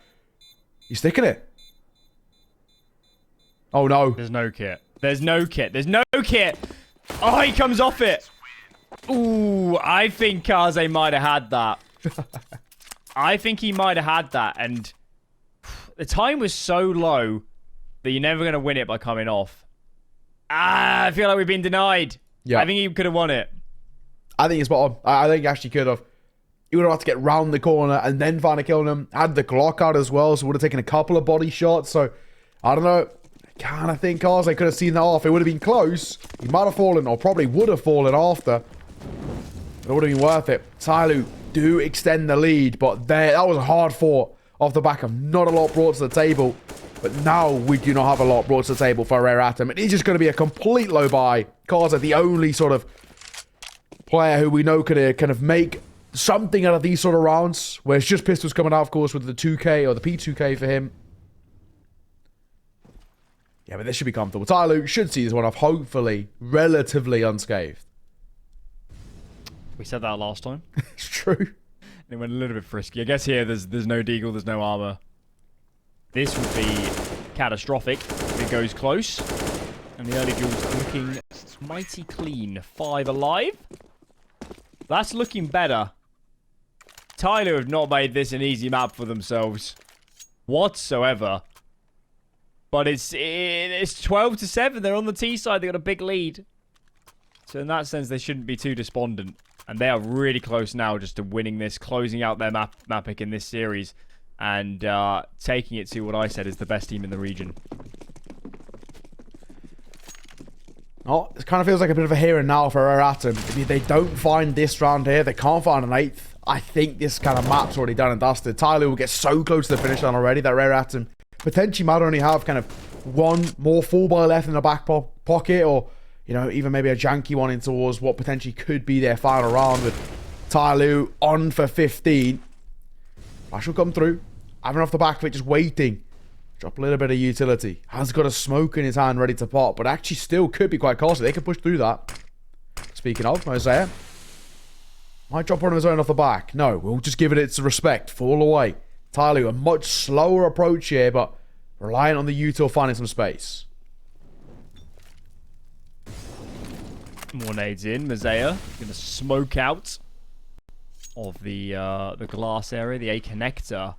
He's sticking it. Oh no. There's no kit. There's no kit. There's no kit. Oh, he comes off it. Ooh, I think Kaze might have had that. I think he might have had that, and the time was so low that you're never going to win it by coming off. I feel like we've been denied. Yeah. I think he could have won it. I think he's spot on. I think he actually could have. He would have had to get round the corner and then find a kill on him. Had the Glock out as well, so would have taken a couple of body shots. So, I don't know. I kind of think Kaze could have seen that off. It would have been close. He might have fallen, or probably would have fallen after. It would have been worth it. TYLOO do extend the lead, but that was hard fought off the back of not a lot brought to the table. But now we do not have a lot brought to the table for Rare Atom. It is just going to be a complete low buy. Kaza, the only sort of player who we know can kind of make something out of these sort of rounds, where it's just pistols coming out, of course, with the 2K or the P2K for him. Yeah, but this should be comfortable. TYLOO should see this one off, hopefully, relatively unscathed. We said that last time. It's true. And it went a little bit frisky. I guess here there's no deagle, there's no armor. This would be catastrophic if it goes close. And the early duel's looking mighty clean. 5 alive. That's looking better. TYLOO have not made this an easy map for themselves whatsoever. But it's 12-7. They're on the T side. They got a big lead. So in that sense, they shouldn't be too despondent. And they are really close now just to winning this, closing out their map pick in this series, and taking it to what I said is the best team in the region. Oh, it kind of feels like a bit of a here and now for Rare Atom. If they don't find this round here, they can't find an 8th. I think this kind of map's already done and dusted. TYLOO will get so close to the finish line already that Rare Atom potentially might only have kind of one more full buy left in the back pocket, or you know, even maybe a janky one in towards what potentially could be their final round, with TYLOO on for 15. Flash will come through. Having off the back of it, just waiting. Drop a little bit of utility. Has got a smoke in his hand ready to pop, but actually still could be quite costly. They could push through that. Speaking of, Mosaic might drop one of his own off the back. No, we'll just give it its respect. Fall away. TYLOO, a much slower approach here, but reliant on the util finding some space. More nades in. Mazea going to smoke out of the glass area, the A connector,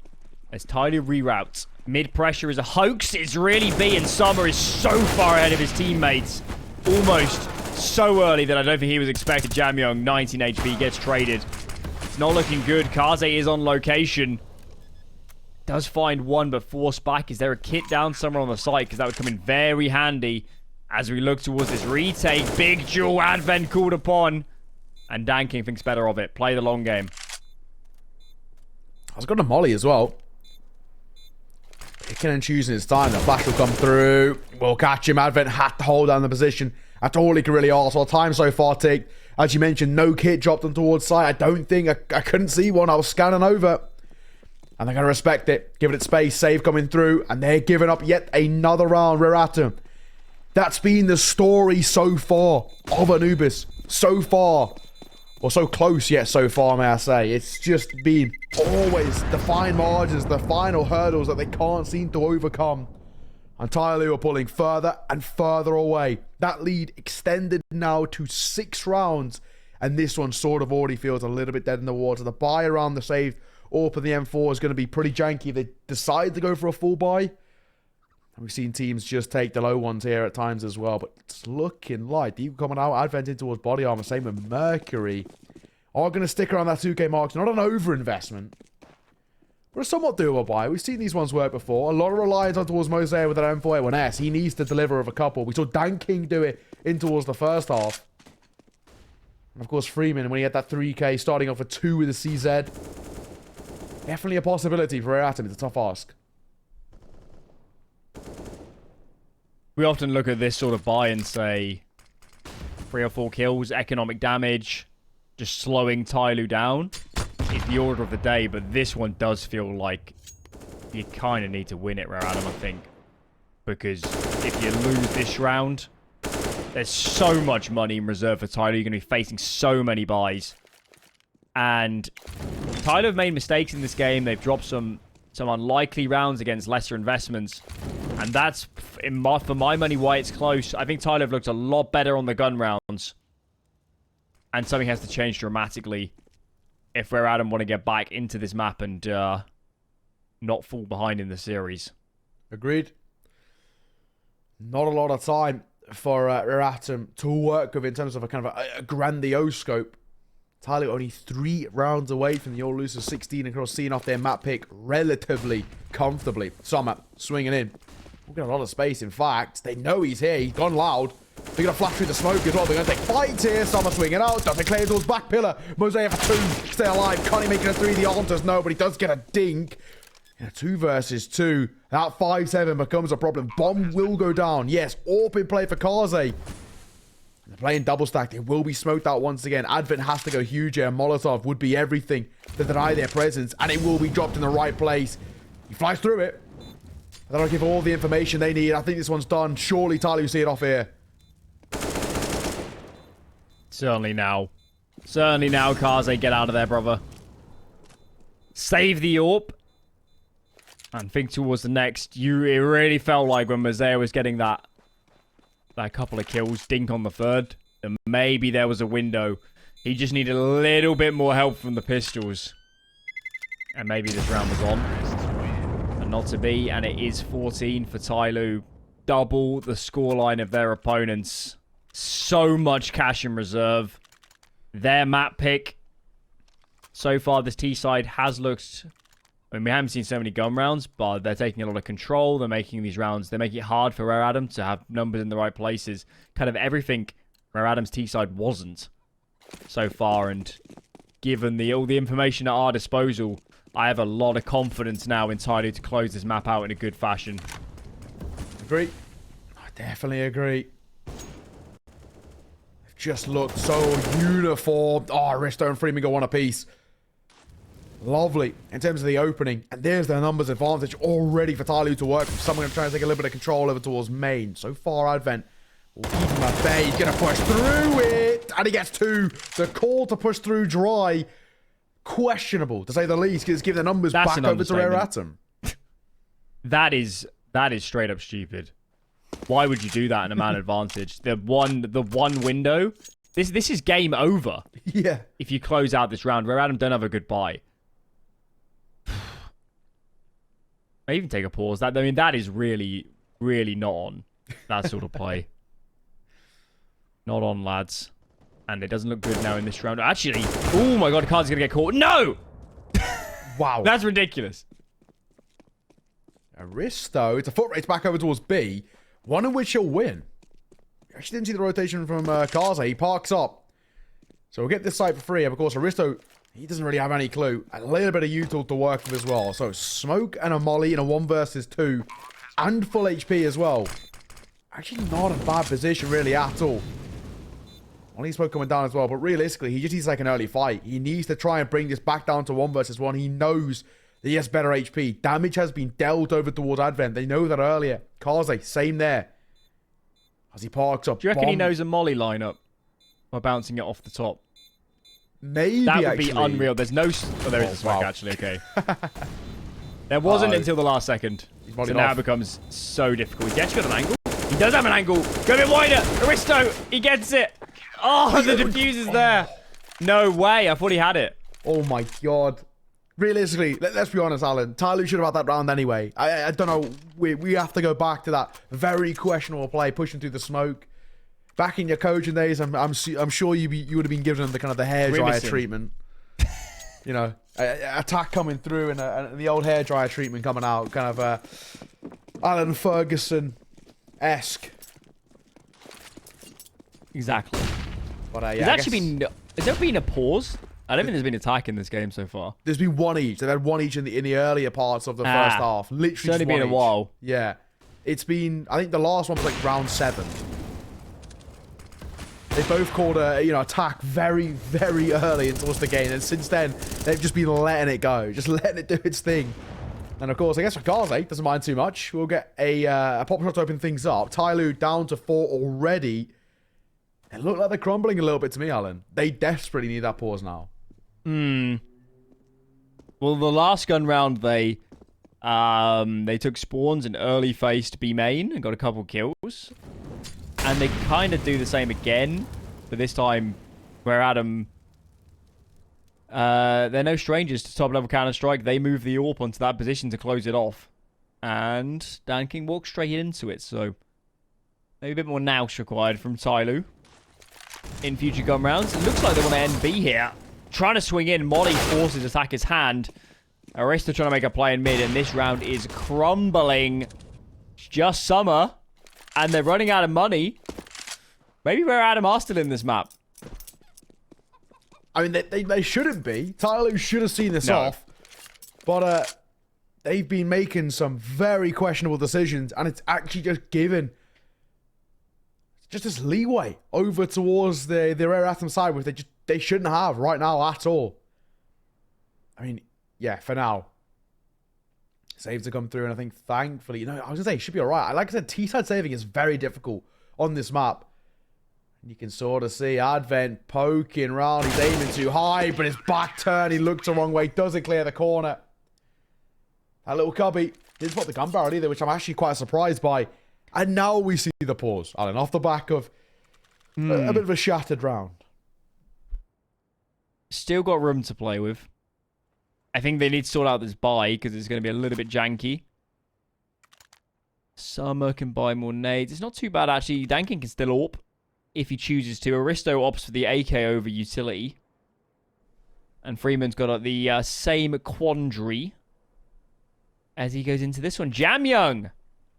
as TYLOO reroutes. Mid pressure is a hoax. It's really B, and Summer is so far ahead of his teammates. Almost so early that I don't think he was expected. JamYoung, 19 HP, gets traded. It's not looking good. Kaze is on location. Does find one, but forced back. Is there a kit down somewhere on the site? Because that would come in very handy as we look towards this retake. Big dual advent called upon. And Dan King thinks better of it. Play the long game. I was going to Molly as well. Picking and choosing his time. The flash will come through. We'll catch him. Advent had to hold down the position. That's all he could really ask. Well, time so far ticked. As you mentioned, no kit dropped on towards site. I don't think... I couldn't see one. I was scanning over. And they're going to respect it. Giving it space. Save coming through. And they're giving up yet another round. Rare Atom. That's been the story so far of Anubis. So far. Or so close yet so far, may I say. It's just been always the fine margins, the final hurdles that they can't seem to overcome. And TYLOO are pulling further and further away. That lead extended now to 6 rounds. And this one sort of already feels a little bit dead in the water. The buy around the save or for the M4 is going to be pretty janky if they decide to go for a full buy. And we've seen teams just take the low ones here at times as well. But it's looking like Deep coming out, Advent in towards body armor. Same with Mercury. Are going to stick around that 2K mark. Not an overinvestment. But a somewhat doable buy. We've seen these ones work before. A lot of reliance on towards Mosaic with an M4A1S. He needs to deliver with a couple. We saw Dan King do it in towards the first half. And of course, Freeman, when he had that 3K starting off with 2 with a CZ. Definitely a possibility for Atom. It's a tough ask. We often look at this sort of buy and say 3 or 4 kills, economic damage, just slowing TYLOO down is the order of the day, but this one does feel like you kind of need to win it, Rare Adam, I think. Because if you lose this round, there's so much money in reserve for TYLOO. You're going to be facing so many buys. And TYLOO have made mistakes in this game. They've dropped some unlikely rounds against lesser investments. And that's, for my money, why it's close. I think TYLOO have looked a lot better on the gun rounds. And something has to change dramatically if Rare Adam want to get back into this map and not fall behind in the series. Agreed. Not a lot of time for Rare Atom to work with in terms of a kind of a grandiose scope. TYLOO only 3 rounds away from the all-losers 16 across, seeing off their map pick relatively comfortably. Summer swinging in. We've got a lot of space. In fact, they know he's here. He's gone loud. They're going to flash through the smoke as well. They're going to take fights here. Summer swinging out. Doesn't clear towards back pillar. Mosaic for 2. Stay alive. Connie making a 3. The alters no, but he does get a dink. Yeah, 2 versus 2. That 5-7 becomes a problem. Bomb will go down. Yes, AWP in play for Kaze. They're playing double stack. They will be smoked out once again. Advent has to go huge here. Molotov would be everything to deny their presence, and it will be dropped in the right place. He flies through it. That'll give all the information they need. I think this one's done. Surely TYLOO see it off here. Certainly now. Certainly now, Kaze, get out of there, brother. Save the AWP. And think towards the next. It really felt like when Mosaic was getting that couple of kills, dink on the 3rd, and maybe there was a window. He just needed a little bit more help from the pistols. And maybe this round was on. And not to be, and it is 14 for TYLOO. Double the scoreline of their opponents. So much cash in reserve. Their map pick. So far, this T side has looked... I mean, we haven't seen so many gun rounds, but they're taking a lot of control. They're making these rounds. They're making it hard for Rare Adam to have numbers in the right places. Kind of everything Rare Adam's T side wasn't so far. And given all the information at our disposal, I have a lot of confidence now in TYLOO to close this map out in a good fashion. Agree. I definitely agree. They've just looked so uniform. Oh, Aristo and Freeman go one apiece. Lovely in terms of the opening. And there's their numbers advantage already for TYLOO to work with. Someone going to try and take a little bit of control over towards main. So far, Advent will keep him at bay. He's going to push through it. And he gets 2. The call to push through dry. Questionable, to say the least. Because give the numbers back over to Rare Atom. That is straight up stupid. Why would you do that in a man advantage? The one window. This is game over. Yeah. If you close out this round, Rare Adam don't have a good buy. I even take a pause. I mean, that is really, really not on. That sort of play. Not on, lads. And it doesn't look good now in this round. Actually, oh my god, Kaze's gonna get caught. No! Wow. That's ridiculous. Aristo, it's a foot race back over towards B. One in which he'll win. Actually didn't see the rotation from Kaze. He parks up. So we'll get this site for free. And of course, Aristo, he doesn't really have any clue. A little bit of util to work with as well. So smoke and a molly in a 1 versus 2. And full HP as well. Actually not a bad position really at all. Only smoke coming down as well. But realistically, he just needs like an early fight. He needs to try and bring this back down to 1 versus 1. He knows that he has better HP. Damage has been dealt over towards Advent. They know that earlier. Kaze, same there. As he parks up. Do you reckon he knows a molly lineup? By bouncing it off the top? Maybe, that would actually be unreal. There's no... Oh, there is a smoke, actually. Okay. There wasn't until the last second. So now it becomes so difficult. He's actually got an angle. He does have an angle. Go a bit wider. Aristo, he gets it. Oh, the defuse is there. No way. I thought he had it. Oh, my God. Realistically, let's be honest, Alan. TYLOO should have had that round anyway. I don't know. We have to go back to that very questionable play, pushing through the smoke. Back in your coaching days, I'm sure you would have been given the kind of the hairdryer treatment. You know, attack coming through and the old hairdryer treatment coming out. Kind of Alan Ferguson-esque. Exactly. But yeah, Has there been a pause? I don't think there's been attack in this game so far. There's been one each. They've had one each in the earlier parts of the first half. Literally, It's only just been one a while. Yeah, it's been. I think the last one was like round 7. They both called a attack very, very early towards the game, and since then they've just been letting it go, just letting it do its thing. And of course, I guess Rakaze doesn't mind too much. We'll get a pop shot to open things up. TYLOO down to 4 already. It looked like they're crumbling a little bit to me, Alan. They desperately need that pause now. Well, the last gun round, they took spawns and early faced B main and got a couple kills. And they kind of do the same again, but this time, where Adam, they're no strangers to top level Counter-Strike. They move the AWP onto that position to close it off. And Dan King walks straight into it, so maybe a bit more nous required from TYLOO in future gun rounds. It looks like they want to end B here. Trying to swing in, Molly forces attacker's hand. Aristo trying to make a play in mid, and this round is crumbling. It's just summer, and they're running out of money. Maybe Rare Adam are still in this map. I mean, they shouldn't be. TYLOO should have seen this off. But they've been making some very questionable decisions, and it's actually just given just this leeway over towards the Rare Atom side, which they shouldn't have right now at all. I mean, yeah, for now. Saves to come through, and I think, thankfully, I was going to say, it should be alright. Like I said, T-side saving is very difficult on this map. And you can sort of see Advent poking around. He's aiming too high, but his back turn, he looked the wrong way, doesn't clear the corner. That little cubby didn't spot the gun barrel either, which I'm actually quite surprised by. And now we see the pause, Alan, off the back of a bit of a shattered round. Still got room to play with. I think they need to sort out this buy, because it's going to be a little bit janky. Summer can buy more nades. It's not too bad, actually. Dankin can still AWP if he chooses to. Aristo opts for the AK over utility. And Freeman's got the same quandary as he goes into this one. JamYoung!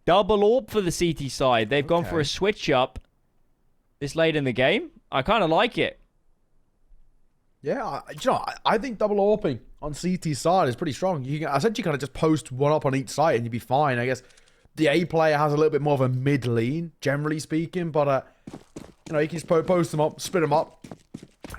Double AWP for the CT side. They've gone for a switch up this late in the game. I kind of like it. Yeah, I think double AWPing on CT side is pretty strong. You can essentially kind of just post one up on each side and you'd be fine. I guess the A player has a little bit more of a mid lean, generally speaking, but you can just post them up, split them up.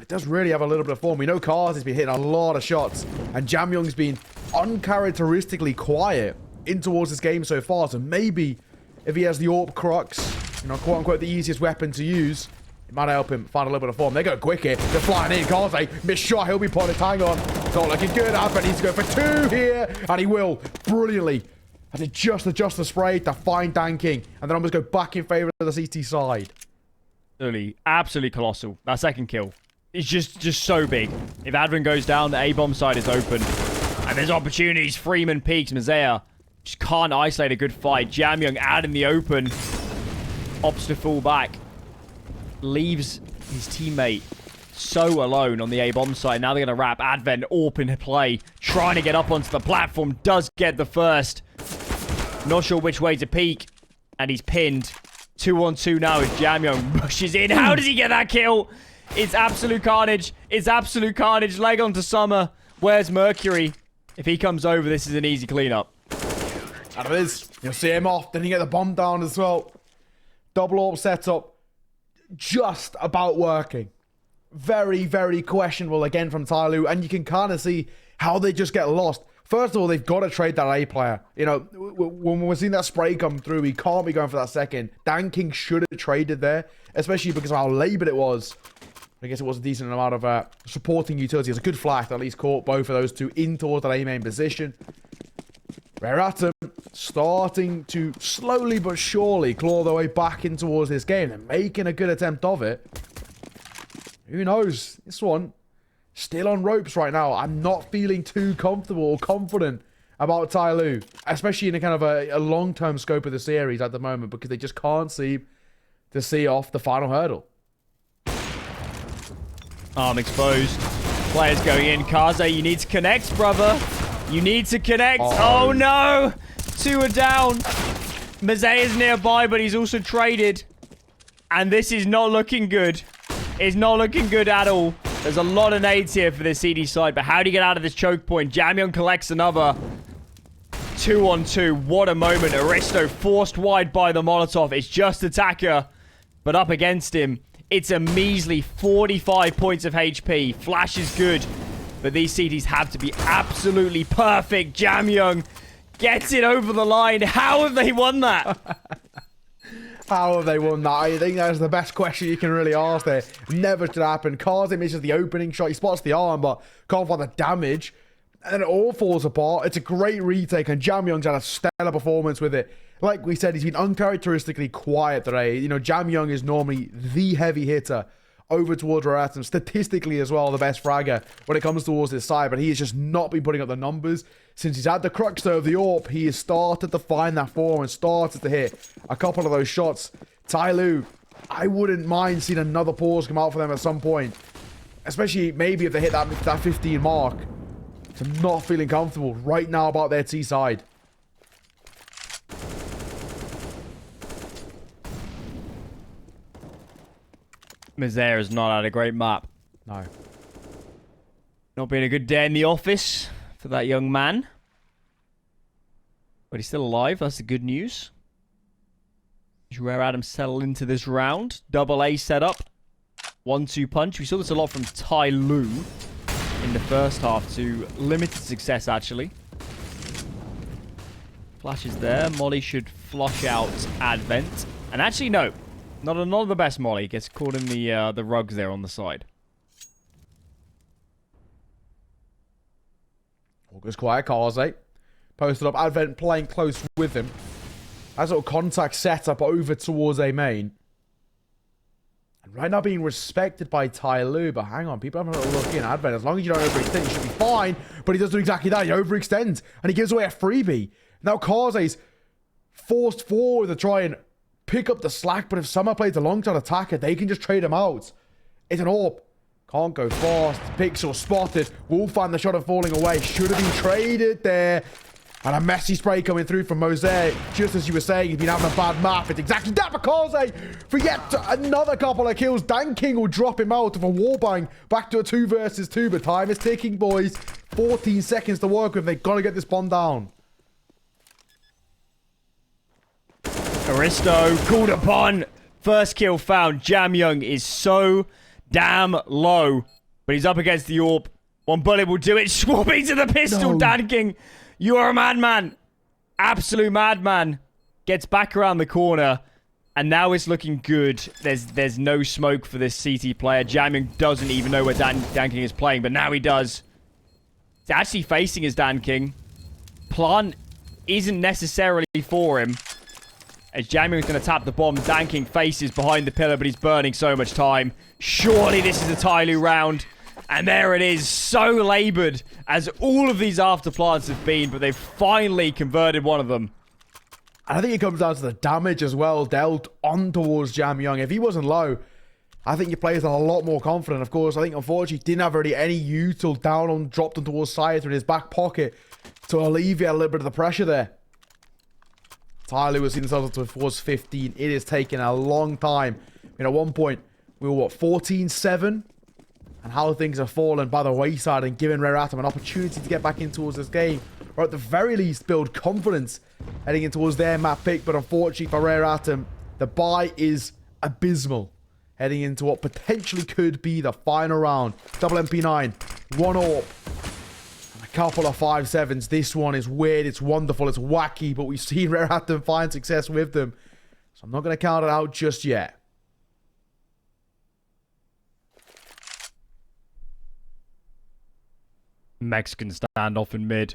It does really have a little bit of form. We know Cars has been hitting a lot of shots, and JamYoung's been uncharacteristically quiet in towards this game so far. So maybe if he has the AWP crux, quote unquote the easiest weapon to use, it might help him find a little bit of form. They go quick here. They're flying in. Kaze, missed shot. He'll be pointed. Hang on. It's not looking good. Advent needs to go for 2 here. And he will. Brilliantly. Has to just adjust the spray to find Dan King. And then almost go back in favor of the CT side. Absolutely colossal. That second kill. It's just so big. If Advent goes down, the A-bomb side is open. And there's opportunities. Freeman peeks. Mazea just can't isolate a good fight. JamYoung out in the open. Opts to fall back. Leaves his teammate so alone on the A-bomb side. Now they're going to wrap Advent AWP in play. Trying to get up onto the platform. Does get the first. Not sure which way to peek. And he's pinned. 2-on-2 now as JamYoung pushes in. How does he get that kill? It's absolute carnage. It's absolute carnage. Leg onto Summer. Where's Mercury? If he comes over, this is an easy cleanup. And it is. You'll see him off. Then you get the bomb down as well. Double AWP setup. Just about working. Very, very questionable again from TYLOO. And you can kind of see how they just get lost. First of all, they've got to trade that A player. When we're seeing that spray come through, he can't be going for that second. Dan King should have traded there, especially because of how laboured it was. I guess it was a decent amount of supporting utility. It's a good flash that at least caught both of those two in towards that A main position. Rare Atom starting to slowly but surely claw their way back in towards this game. They're making a good attempt of it. Who knows? This one still on ropes right now. I'm not feeling too comfortable or confident about TYLOO, especially in a kind of a long-term scope of the series at the moment, because they just can't seem to see off the final hurdle. Arm exposed. Players going in. Kaze, you need to connect, brother. You need to connect. Oh, no. 2 are down. Mazay is nearby, but he's also traded. And this is not looking good. It's not looking good at all. There's a lot of nades here for this CD side, but how do you get out of this choke point? JamYoung collects another 2-on-2. What a moment. Aristo forced wide by the Molotov. It's just Attacker, but up against him. It's a measly 45 points of HP. Flash is good, but these CDs have to be absolutely perfect. JamYoung gets it over the line. How have they won that? How have they won that? I think that's the best question you can really ask there. Never should happen. Kaze misses the opening shot. He spots the arm, but can't find the damage. And then it all falls apart. It's a great retake, and JamYoung's had a stellar performance with it. Like we said, he's been uncharacteristically quiet today. You know, JamYoung is normally the heavy hitter over towards Raratum. Statistically as well, the best fragger when it comes towards his side, but he has just not been putting up the numbers. Since he's had the crux though of the AWP, he has started to find that form and started to hit a couple of those shots. TYLOO, I wouldn't mind seeing another pause come out for them at some point. Especially maybe if they hit that 15 mark. So I'm not feeling comfortable right now about their T side. Mazay has not had a great map. No. Not been a good day in the office for that young man. But he's still alive. That's the good news. Rare Adam settle into this round. Double A setup. 1-2 punch. We saw this a lot from TYLOO in the first half to limited success, actually. Flash is there. Molly should flush out Advent. And actually, no. Not the best Molly. Gets caught in the rugs there on the side. All goes quiet. Kaze posted up. Advent playing close with him. Has a little contact set up over towards A main. And right now being respected by TYLOO. But hang on, people have a little look in. Advent, as long as you don't overextend, you should be fine. But he does do exactly that. He overextends. And he gives away a freebie. Now Kaze's forced forward to try and pick up the slack, but if Summer plays alongside Attacker, they can just trade him out. It's an AWP. Can't go fast. Pixel spotted. Will find the shot of falling away. Should have been traded there. And a messy spray coming through from Mosaic. Just as you were saying, he's been having a bad map. It's exactly that for Kaze. For yet another couple of kills. Dan King will drop him out of a wallbang. Back to a 2 versus 2, but time is ticking, boys. 14 seconds to work with. They've got to get this bomb down. Aristo called upon. First kill found. JamYoung is so damn low. But he's up against the AWP. One bullet will do it. Swapping to the pistol, no. Dan King. You are a madman. Absolute madman. Gets back around the corner. And now it's looking good. There's no smoke for this CT player. JamYoung doesn't even know where Dan King is playing. But now he does. It's actually facing his Dan King. Plant isn't necessarily for him. As JamYoung's going to tap the bomb, Dan King faces behind the pillar, but he's burning so much time. Surely this is a TYLOO round. And there it is, so laboured as all of these after plants have been, but they've finally converted one of them. And I think it comes down to the damage as well dealt on towards JamYoung. If he wasn't low, I think your players are a lot more confident. Of course, I think unfortunately didn't have really any util down on, dropped on towards Scyther in his back pocket to alleviate a little bit of the pressure there. TYLOO has seen themselves up towards 15. It has taken a long time. I mean, at one point, we were, what, 14-7? And how things have fallen by the wayside and given Rare Atom an opportunity to get back in towards this game. Or at the very least, build confidence heading in towards their map pick. But unfortunately for Rare Atom, the bye is abysmal. Heading into what potentially could be the final round. Double MP9, 1 AWP. Couple of 5-7s. This one is weird. It's wonderful. It's wacky. But we've seen Rare Atom find success with them. So I'm not going to count it out just yet. Mexican standoff in mid.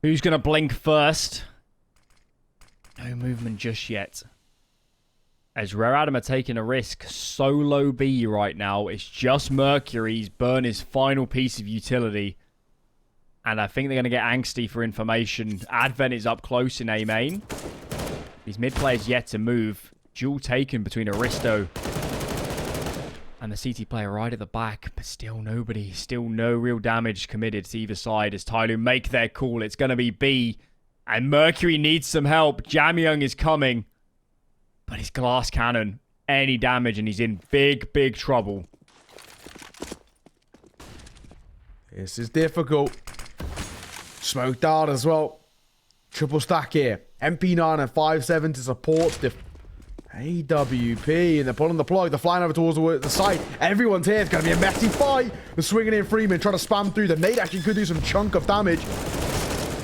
Who's going to blink first? No movement just yet. As Rare Adam are taking a risk. Solo B right now. It's just Mercury's burn his final piece of utility. And I think they're going to get angsty for information. Advent is up close in A main. These mid players yet to move. Duel taken between Aristo And the CT player right at the back, but still nobody. Still no real damage committed to either side as TYLOO make their call. It's going to be B. And Mercury needs some help. JamYoung is coming. But his glass cannon, any damage, and he's in big, big trouble. This is difficult. Smoked out as well. Triple stack here. MP9 and 5-7 to support the AWP. And they're pulling the plug. They're flying over towards the site. Everyone's here. It's going to be a messy fight. They're swinging in Freeman, trying to spam through. The nade actually could do some chunk of damage.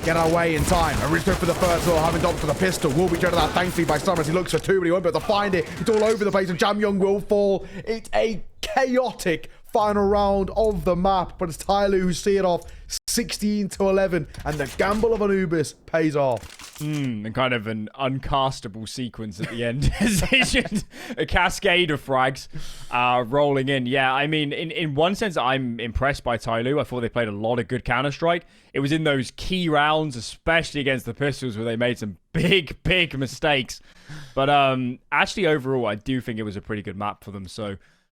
Get away in time. Aristo for the first goal, having dumped for the pistol. Will be traded out thankfully by Summer as he looks for two, but he won't be able to find it. It's all over the place, and JamYoung will fall. It's a chaotic final round of the map, but it's TYLOO who see it off 16-11, and the gamble of Anubis pays off. And kind of an uncastable sequence at the end. It's just a cascade of frags rolling in. Yeah, I mean, in one sense, I'm impressed by TYLOO. I thought they played a lot of good Counter-Strike. It was in those key rounds, especially against the Pistols, where they made some big, big mistakes. But actually, overall, I do think it was a pretty good map for them. So